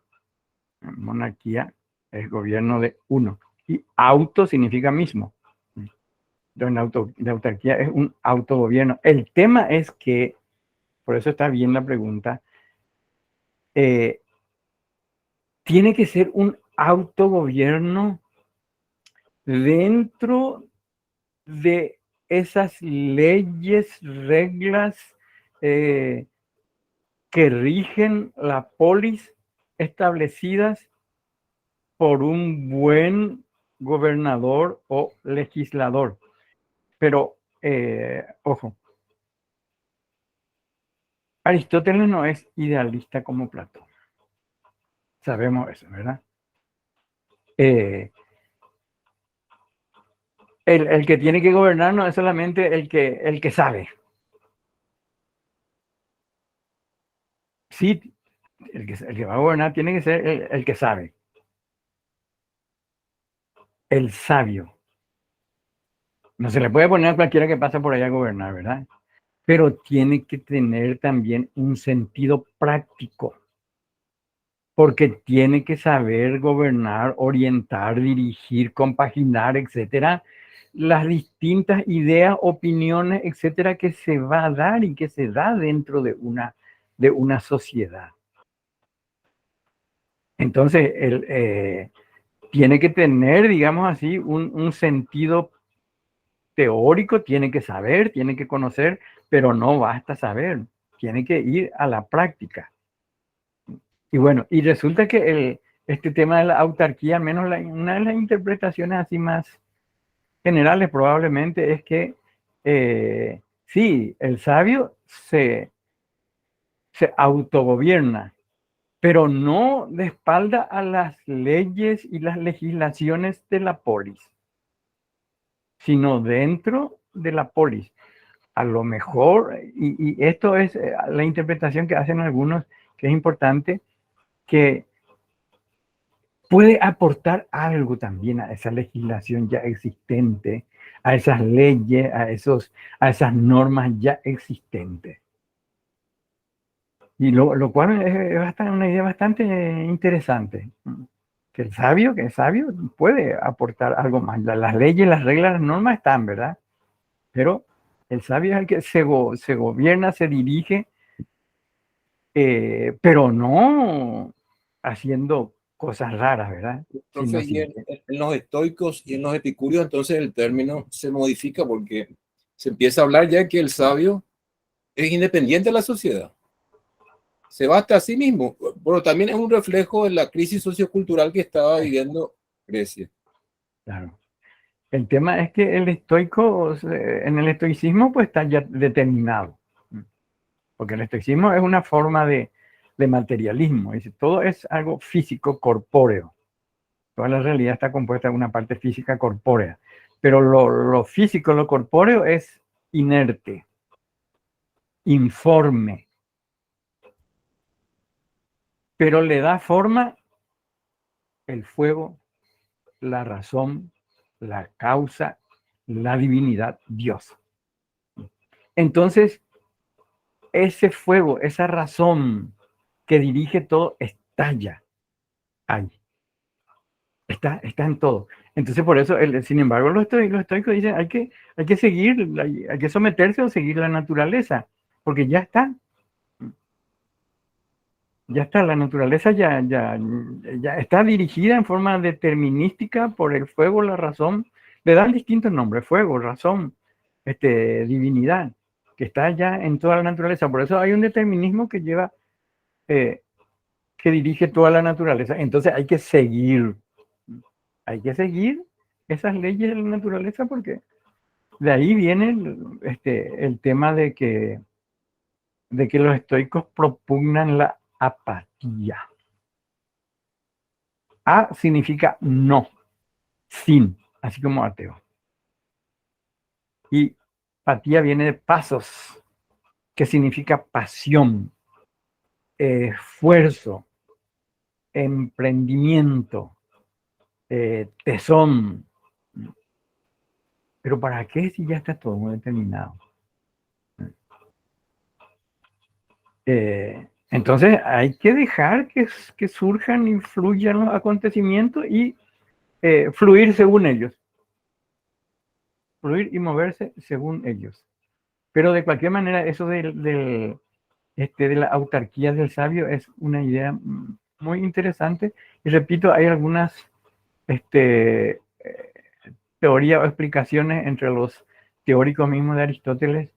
es gobierno de uno. Y auto significa mismo. Entonces, la autarquía es un autogobierno. El tema es que, por eso está bien la pregunta, tiene que ser un autogobierno dentro de esas leyes, reglas que rigen la polis establecidas por un buen gobernador o legislador. Pero, ojo, Aristóteles no es idealista como Platón. Sabemos eso, ¿verdad? El que tiene que gobernar no es solamente el que sabe. Sí, el que va a gobernar tiene que ser el que sabe. El sabio. No se le puede poner a cualquiera que pasa por allá a gobernar, ¿verdad? Pero tiene que tener también un sentido práctico, porque tiene que saber gobernar, orientar, dirigir, compaginar, etcétera, las distintas ideas, opiniones, etcétera, que se va a dar y que se da dentro de una sociedad. Entonces, tiene que tener, digamos así, un sentido teórico, tiene que saber, tiene que conocer, pero no basta saber, tiene que ir a la práctica. Y bueno, y resulta que este tema de la autarquía, al menos una de las interpretaciones así más generales probablemente es que sí, el sabio se autogobierna, pero no de espalda a las leyes y las legislaciones de la polis, sino dentro de la polis. A lo mejor, y esto es la interpretación que hacen algunos, que es importante, que puede aportar algo también a esa legislación ya existente, a esas leyes, a esas normas ya existentes. Y lo cual es una idea bastante interesante. Que el sabio puede aportar algo más. Las leyes, las reglas, las normas están, ¿verdad? Pero El sabio es el que se gobierna, se dirige, pero no haciendo cosas raras, ¿verdad? Profe, y en los estoicos y en los epicúreos, entonces el término se modifica porque se empieza a hablar ya que el sabio es independiente de la sociedad. Se basta a sí mismo, pero también es un reflejo de la crisis sociocultural que estaba viviendo Grecia. Claro. El tema es que el estoico, en el estoicismo, pues está ya determinado. Porque el estoicismo es una forma de materialismo. Es decir, todo es algo físico, corpóreo. Toda la realidad está compuesta de una parte física corpórea. Pero lo físico, lo corpóreo es inerte, informe. Pero le da forma el fuego, la razón, la causa, la divinidad, Dios. Entonces, ese fuego, esa razón que dirige todo, estalla ahí. Está en todo. Entonces, por eso, sin embargo, los estoicos dicen, hay que seguir, hay que someterse o seguir la naturaleza, porque ya está. Ya está, la naturaleza ya está dirigida en forma determinística por el fuego, la razón. Le dan distintos nombres, fuego, razón, divinidad, que está ya en toda la naturaleza. Por eso hay un determinismo que lleva, que dirige toda la naturaleza. Entonces hay que seguir esas leyes de la naturaleza porque de ahí viene el tema de que los estoicos propugnan la apatía. A significa no, sin, así como ateo. Y apatía viene de pasos, que significa pasión, esfuerzo, emprendimiento, tesón. Pero ¿para qué si ya está todo muy determinado? Entonces hay que dejar que surjan y fluyan los acontecimientos y fluir según ellos. Fluir y moverse según ellos. Pero de cualquier manera, eso de la autarquía del sabio es una idea muy interesante. Y repito, hay algunas teorías o explicaciones entre los teóricos mismos de Aristóteles,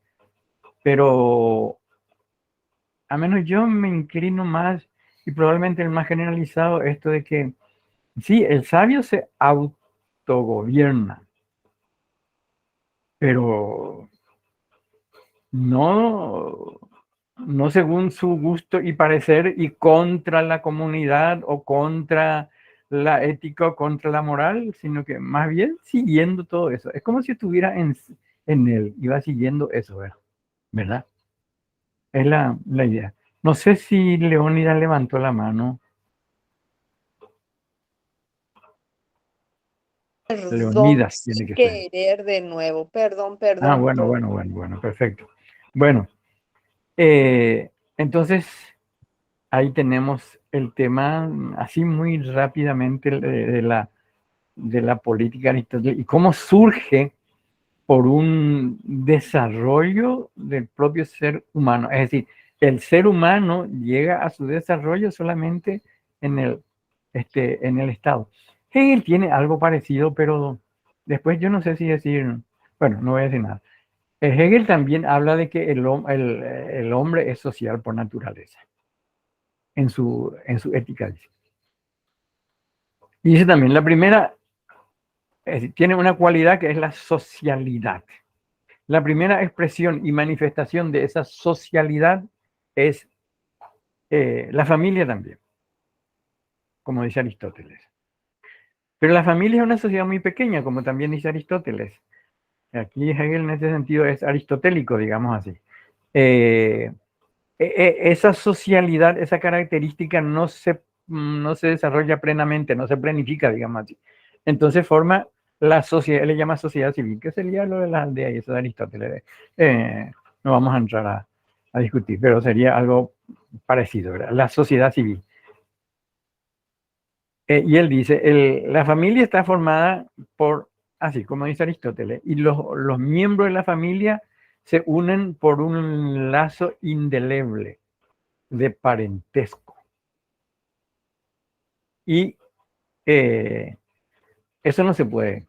pero a menos yo me inclino más, y probablemente el más generalizado, esto de que sí, el sabio se autogobierna, pero no según su gusto y parecer y contra la comunidad o contra la ética o contra la moral, sino que más bien siguiendo todo eso. Es como si estuviera en él, iba siguiendo eso, ¿verdad? Es la idea. No sé si Leónidas levantó la mano. Leonidas tiene que ser. Querer de nuevo, perdón. Ah, bueno, perfecto. Bueno, entonces ahí tenemos el tema así muy rápidamente de la política aristotélica y cómo surge por un desarrollo del propio ser humano. Es decir, el ser humano llega a su desarrollo solamente en el Estado. Hegel tiene algo parecido, pero después yo no sé si decir, bueno, no voy a decir nada. Hegel también habla de que el hombre es social por naturaleza, en su ética. Dice. Y dice también, la primera, tiene una cualidad que es la socialidad. La primera expresión y manifestación de esa socialidad es la familia también, como dice Aristóteles. Pero la familia es una sociedad muy pequeña, como también dice Aristóteles. Aquí Hegel en ese sentido es aristotélico, digamos así. Esa socialidad, esa característica no se desarrolla plenamente, no se planifica, digamos así. Entonces forma la sociedad, él le llama sociedad civil, que sería lo de las aldeas y eso de Aristóteles. No vamos a entrar a discutir, pero sería algo parecido, ¿verdad? La sociedad civil. Y él dice, la familia está formada por, así como dice Aristóteles, y los miembros de la familia se unen por un lazo indeleble de parentesco. Y eso no se puede,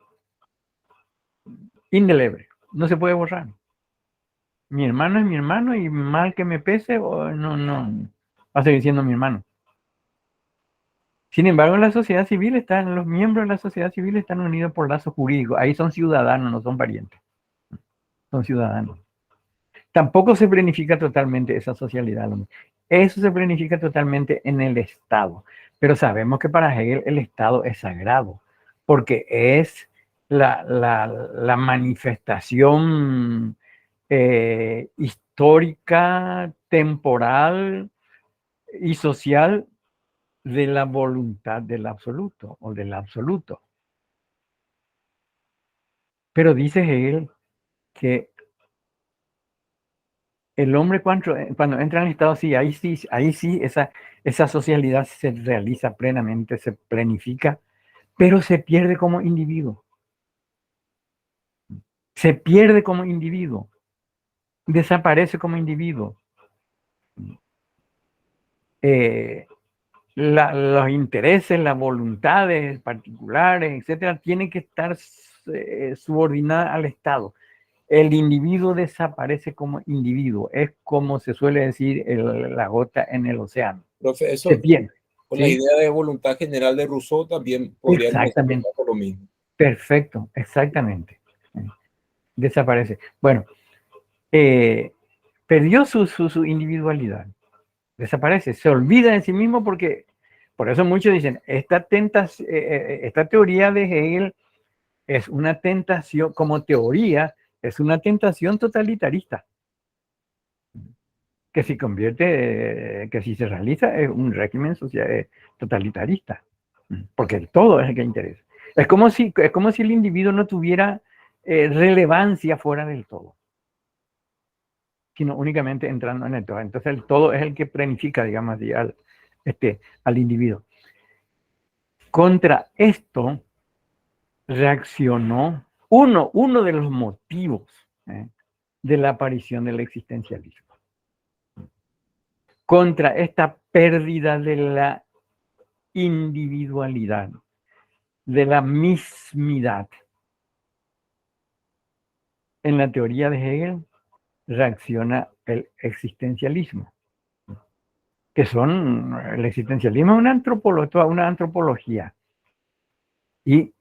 indeleble, no se puede borrar. Mi hermano es mi hermano y mal que me pese, no, va a seguir siendo mi hermano. Sin embargo, la sociedad civil los miembros de la sociedad civil están unidos por lazos jurídicos. Ahí son ciudadanos, no son parientes. Son ciudadanos. Tampoco se planifica totalmente esa socialidad. Eso se planifica totalmente en el Estado. Pero sabemos que para Hegel el Estado es sagrado, porque es la manifestación histórica, temporal y social de la voluntad del absoluto o del absoluto. Pero dice Hegel que el hombre cuando entra en el Estado, sí, ahí sí, esa socialidad se realiza plenamente, se planifica, pero se pierde como individuo. Se pierde como individuo. Desaparece como individuo. Los intereses, las voluntades particulares, etcétera, tienen que estar subordinadas al Estado. El individuo desaparece como individuo. Es como se suele decir la gota en el océano. Profe, eso Se pierde. con ¿sí? la idea de voluntad general de Rousseau también podríamos decir lo mismo. Perfecto, exactamente. Desaparece. Bueno, perdió su individualidad. Desaparece, se olvida de sí mismo porque, por eso muchos dicen, esta teoría de Hegel es una tentación, como teoría, es una tentación totalitarista, que se convierte, que si se realiza es un régimen social totalitarista, porque todo es el que interesa. Es como si el individuo no tuviera relevancia fuera del todo, sino únicamente entrando en el todo. Entonces el todo es el que planifica, digamos así, al individuo. Contra esto reaccionó uno de los motivos de la aparición del existencialismo. Contra esta pérdida de la individualidad, de la mismidad. En la teoría de Hegel reacciona el existencialismo, que el existencialismo es toda una antropología. Y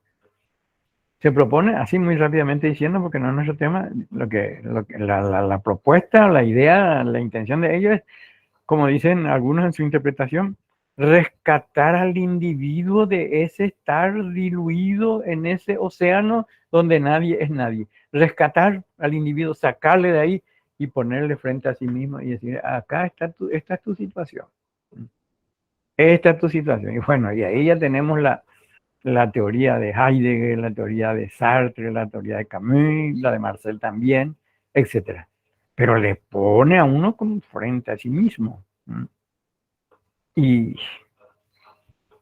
se propone, así muy rápidamente diciendo, porque no es nuestro tema, la propuesta, la idea, la intención de ello es, como dicen algunos en su interpretación, rescatar al individuo de ese estar diluido en ese océano donde nadie es nadie. Rescatar al individuo, sacarle de ahí y ponerle frente a sí mismo y decir, acá esta es tu situación. Esta es tu situación. Y bueno, y ahí ya tenemos la teoría de Heidegger, la teoría de Sartre, la teoría de Camus, la de Marcel también, etc. Pero le pone a uno como frente a sí mismo. Y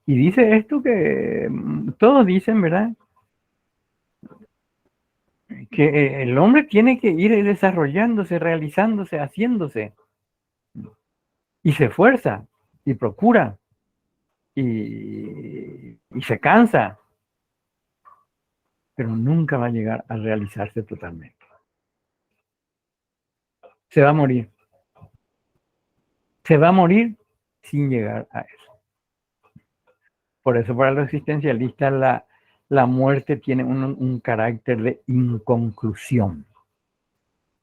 dice esto que todos dicen, ¿verdad? Que el hombre tiene que ir desarrollándose, realizándose, haciéndose. Y se esfuerza, y procura, y se cansa, pero nunca va a llegar a realizarse totalmente. Se va a morir. Se va a morir sin llegar a eso. Por eso para los existencialistas la muerte tiene un carácter de inconclusión.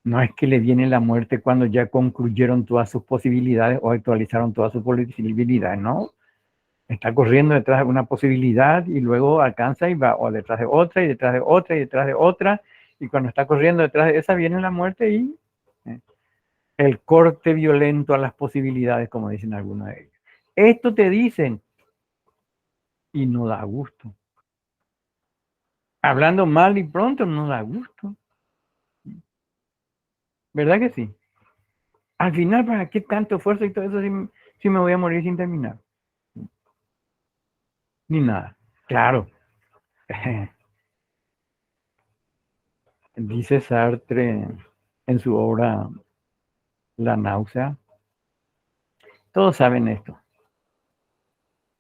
No es que le viene la muerte cuando ya concluyeron todas sus posibilidades o actualizaron todas sus posibilidades, no. Está corriendo detrás de una posibilidad y luego alcanza y va o detrás de otra y detrás de otra y detrás de otra. Y cuando está corriendo detrás de esa viene la muerte y el corte violento a las posibilidades, como dicen algunos de ellos. Esto te dicen y no da gusto. Hablando mal y pronto no da gusto. ¿Verdad que sí? Al final, ¿para qué tanto esfuerzo y todo eso si me voy a morir sin terminar? Ni nada. Claro. Dice Sartre, en su obra La náusea. Todos saben esto,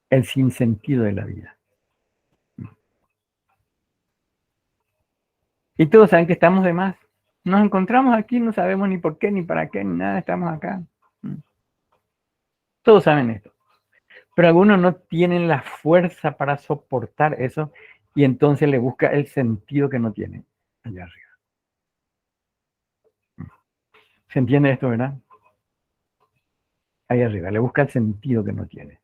el sinsentido de la vida. Y todos saben que estamos de más. Nos encontramos aquí, no sabemos ni por qué, ni para qué, ni nada, estamos acá. Todos saben esto. Pero algunos no tienen la fuerza para soportar eso y entonces le busca el sentido que no tiene allá arriba. ¿Se entiende esto, verdad? Ahí arriba, le busca el sentido que no tiene.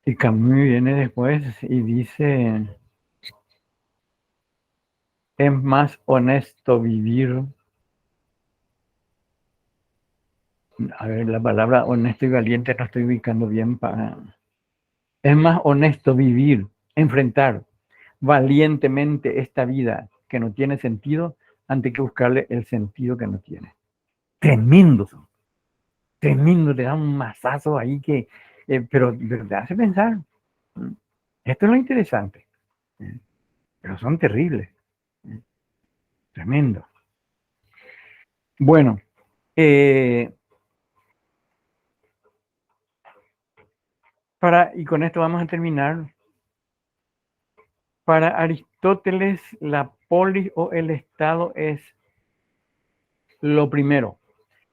Y Camus viene después y dice, es más honesto vivir. A ver, la palabra honesto y valiente no estoy ubicando bien para... Es más honesto vivir, enfrentar valientemente esta vida que no tiene sentido antes que buscarle el sentido que no tiene. Tremendo, tremendo, le da un mazazo ahí que, pero te hace pensar. Esto es lo interesante, pero son terribles. Tremendo. Bueno, y con esto vamos a terminar. Para Aristóteles, la polis o el Estado es lo primero,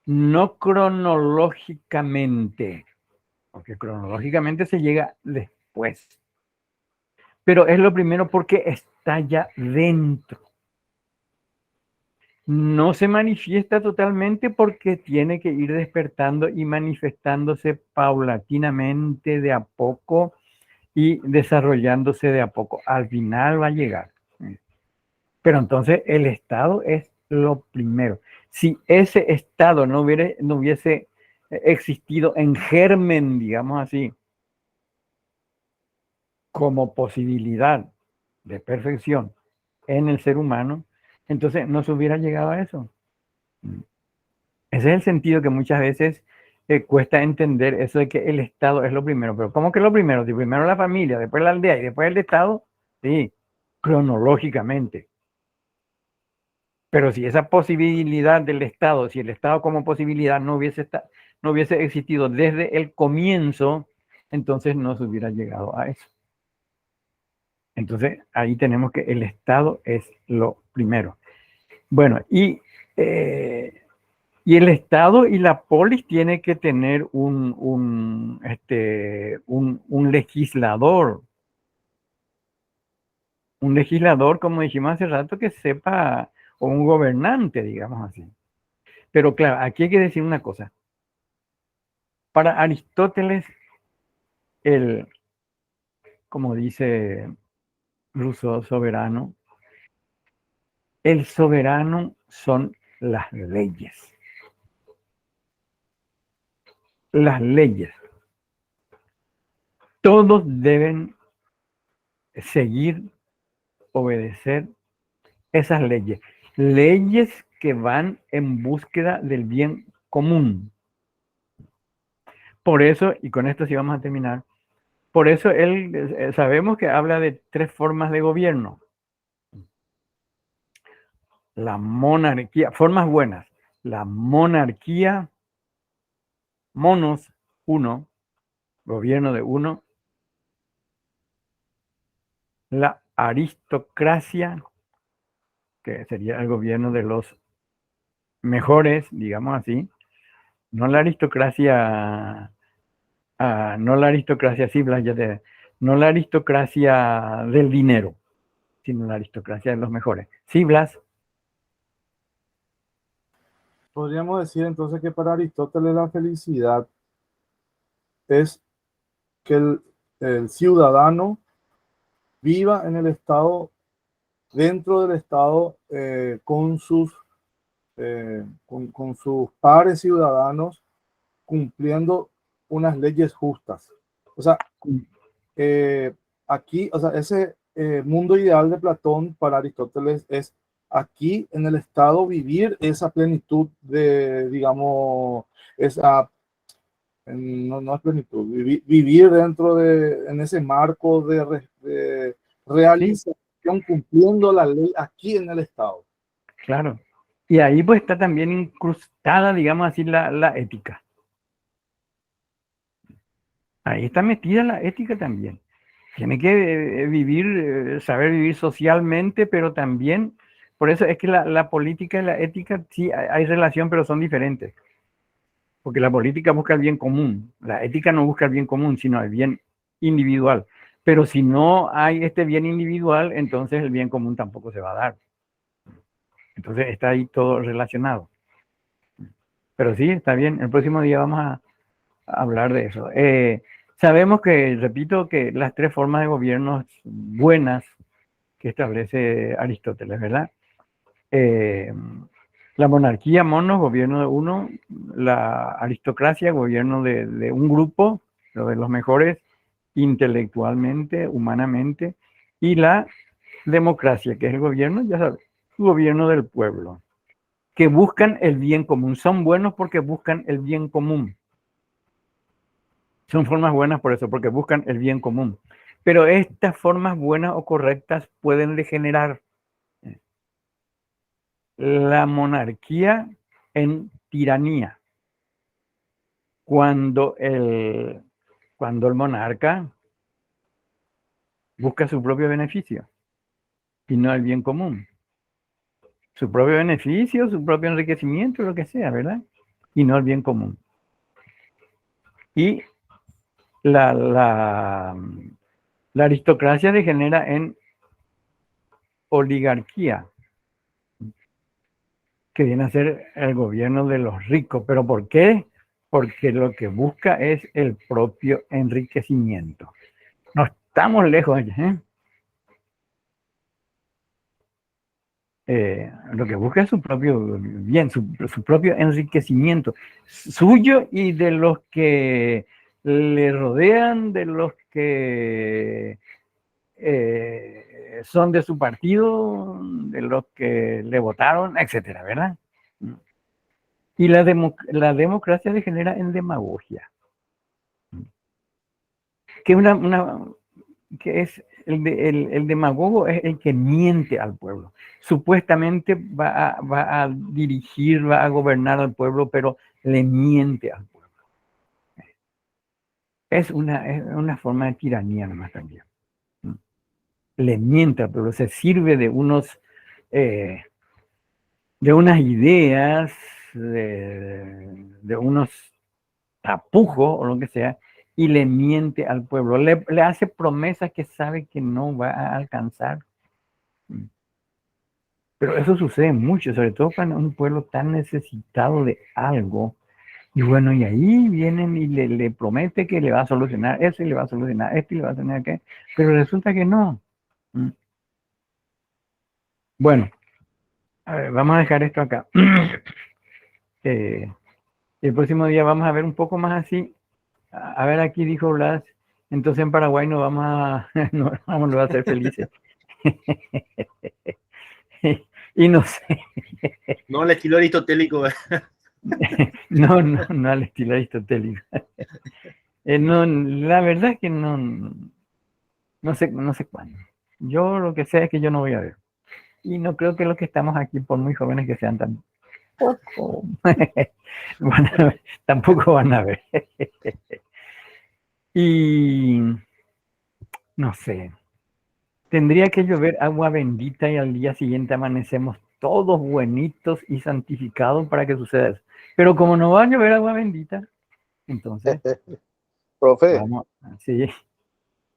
no cronológicamente, porque cronológicamente se llega después, pero es lo primero porque está ya dentro. No se manifiesta totalmente porque tiene que ir despertando y manifestándose paulatinamente de a poco y desarrollándose de a poco. Al final va a llegar. Pero entonces el Estado es lo primero. Si ese Estado no hubiese existido en germen, digamos así, como posibilidad de perfección en el ser humano, entonces no se hubiera llegado a eso. Ese es el sentido que muchas veces cuesta entender, eso de que el Estado es lo primero. Pero ¿cómo que lo primero? Si primero la familia, después la aldea y después el Estado, sí, cronológicamente. Pero si esa posibilidad del Estado, si el Estado como posibilidad no hubiese existido desde el comienzo, entonces no se hubiera llegado a eso. Entonces ahí tenemos que el Estado es lo primero. Bueno, y el Estado y la polis tiene que tener un legislador. Un legislador, como dijimos hace rato, que sepa, o un gobernante, digamos así. Pero claro, aquí hay que decir una cosa. Para Aristóteles, como dice Rousseau, soberano, el soberano son las leyes. Las leyes. Todos deben seguir, obedecer esas leyes. Leyes que van en búsqueda del bien común. Por eso, y con esto sí vamos a terminar, por eso sabemos que habla de 3 formas de gobierno. La monarquía, formas buenas. La monarquía, monos, uno, gobierno de uno. La aristocracia, que sería el gobierno de los mejores, digamos así. No la aristocracia, no la aristocracia, sí, Blas, no la aristocracia del dinero, sino la aristocracia de los mejores. Sí, Blas. Podríamos decir entonces que para Aristóteles la felicidad es que el ciudadano viva en el Estado, dentro del Estado, con sus pares ciudadanos, cumpliendo unas leyes justas. O sea, aquí, o sea, ese mundo ideal de Platón para Aristóteles es aquí en el Estado vivir esa plenitud de, digamos, esa, no es plenitud, vivir dentro en ese marco de realización, cumpliendo la ley aquí en el Estado. Claro. Y ahí pues está también incrustada, digamos así, la ética. Ahí está metida la ética también. Tiene que vivir, saber vivir socialmente, pero también, por eso es que la política y la ética sí hay relación, pero son diferentes. Porque la política busca el bien común, la ética no busca el bien común, sino el bien individual. Pero si no hay este bien individual, entonces el bien común tampoco se va a dar. Entonces está ahí todo relacionado. Pero sí, está bien. El próximo día vamos a hablar de eso. Sabemos que, repito, que las tres formas de gobierno buenas que establece Aristóteles, ¿verdad? La monarquía, monos, gobierno de uno, la aristocracia, gobierno de un grupo, lo de los mejores intelectualmente, humanamente, y la democracia, que es el gobierno, ya sabes, gobierno del pueblo, que buscan el bien común. Son buenos porque buscan el bien común. Son formas buenas por eso, porque buscan el bien común. Pero estas formas buenas o correctas pueden degenerar. La monarquía en tiranía. Cuando el monarca busca su propio beneficio y no el bien común. Su propio beneficio, su propio enriquecimiento, lo que sea, ¿verdad? Y no el bien común. Y la aristocracia degenera en oligarquía, que viene a ser el gobierno de los ricos. ¿Pero por qué? Porque lo que busca es el propio enriquecimiento. No estamos lejos, ¿eh? Lo que busca es su propio bien, su propio enriquecimiento suyo y de los que le rodean, de los que son de su partido, de los que le votaron, etcétera, ¿verdad? Y la democracia degenera en demagogia, que que es el demagogo es el que miente al pueblo. Supuestamente va a dirigir, va a gobernar al pueblo, pero le miente al pueblo. Es una forma de tiranía nomás también. Le miente al pueblo, se sirve de unas ideas, de unos tapujos o lo que sea, y le miente al pueblo, le hace promesas que sabe que no va a alcanzar. Pero eso sucede mucho, sobre todo cuando un pueblo tan necesitado de algo, y bueno, y ahí vienen y le promete que le va a solucionar eso, y le va a solucionar esto, y le va a solucionar aquello, pero resulta que no. Bueno, a ver, vamos a dejar esto acá. El próximo día vamos a ver un poco más así. A ver, aquí dijo Blas, entonces en Paraguay no vamos no vamos a ser felices. Y no sé. No al estilo aristotélico. No al estilo aristotélico. No, la verdad es que no sé cuándo. Yo lo que sé es que yo no voy a ver. Y no creo que los que estamos aquí, por muy jóvenes que sean, tampoco tampoco van a ver. Y no sé. Tendría que llover agua bendita y al día siguiente amanecemos todos buenitos y santificados para que suceda eso. Pero como no va a llover agua bendita, entonces Profe, vamos, sí,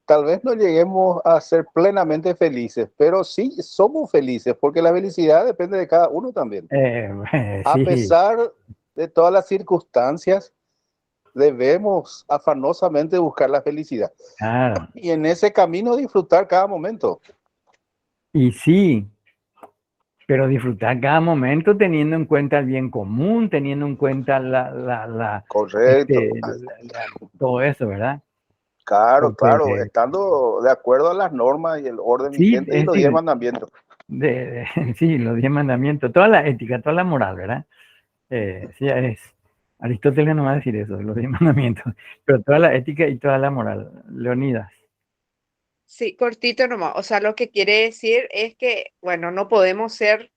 tal vez no lleguemos a ser plenamente felices, pero sí somos felices, porque la felicidad depende de cada uno también. A sí, pesar de todas las circunstancias, debemos afanosamente buscar la felicidad. claro. Y en ese camino disfrutar cada momento. Y sí, pero disfrutar cada momento teniendo en cuenta el bien común, teniendo en cuenta Correcto. todo eso, ¿verdad? Claro, Porque claro, estando de acuerdo a las normas y el orden sí, vigente y es los 10 decir, mandamientos. sí, los 10 mandamientos, toda la ética, toda la moral, ¿verdad? Sí, Aristóteles no va a decir eso, los 10 mandamientos, pero toda la ética y toda la moral. Leonidas. Sí, cortito nomás. O sea, lo que quiere decir es que, bueno, no podemos ser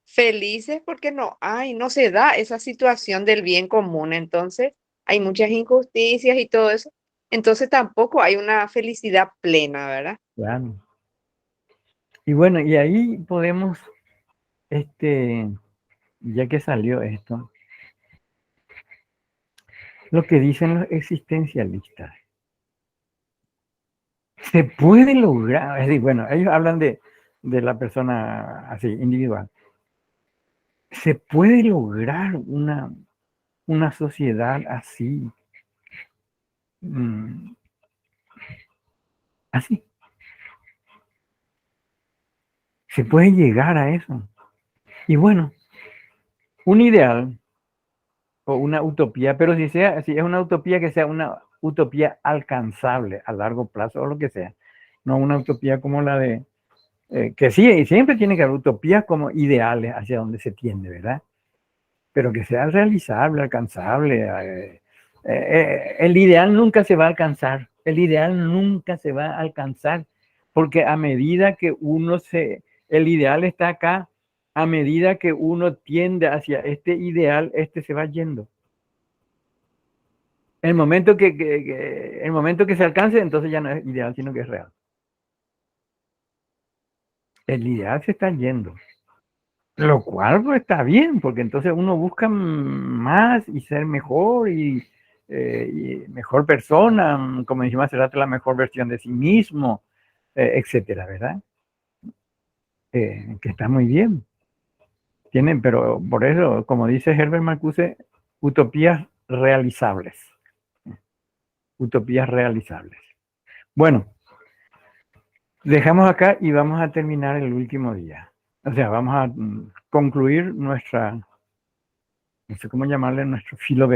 felices porque no se da esa situación del bien común. Entonces, hay muchas injusticias y todo eso. Entonces, tampoco hay una felicidad plena, ¿verdad? Claro. Y bueno, y ahí podemos, ya que salió esto, lo que dicen los existencialistas. Se puede lograr, es decir, bueno, ellos hablan de la persona así, individual. Se puede lograr una sociedad así, así. Se puede llegar a eso. Y bueno, un ideal o una utopía, pero si es una utopía, que sea una utopía alcanzable a largo plazo o lo que sea, no una utopía como la de, que sí, y siempre tiene que haber utopías como ideales hacia donde se tiende, ¿verdad? Pero que sea realizable, alcanzable. El ideal nunca se va a alcanzar, el ideal nunca se va a alcanzar, porque a medida que el ideal está acá, a medida que uno tiende hacia este ideal, se va yendo. El momento el momento que se alcance, entonces ya no es ideal, sino que es real. El ideal se está yendo. Lo cual pues, está bien, porque entonces uno busca más y ser mejor y mejor persona, como dijimos hace rato, la mejor versión de sí mismo, etcétera, ¿verdad? Que está muy bien. Pero por eso, como dice Herbert Marcuse, utopías realizables. Utopías realizables. Bueno, dejamos acá y vamos a terminar el último día. O sea, vamos a concluir no sé cómo llamarle, nuestro filo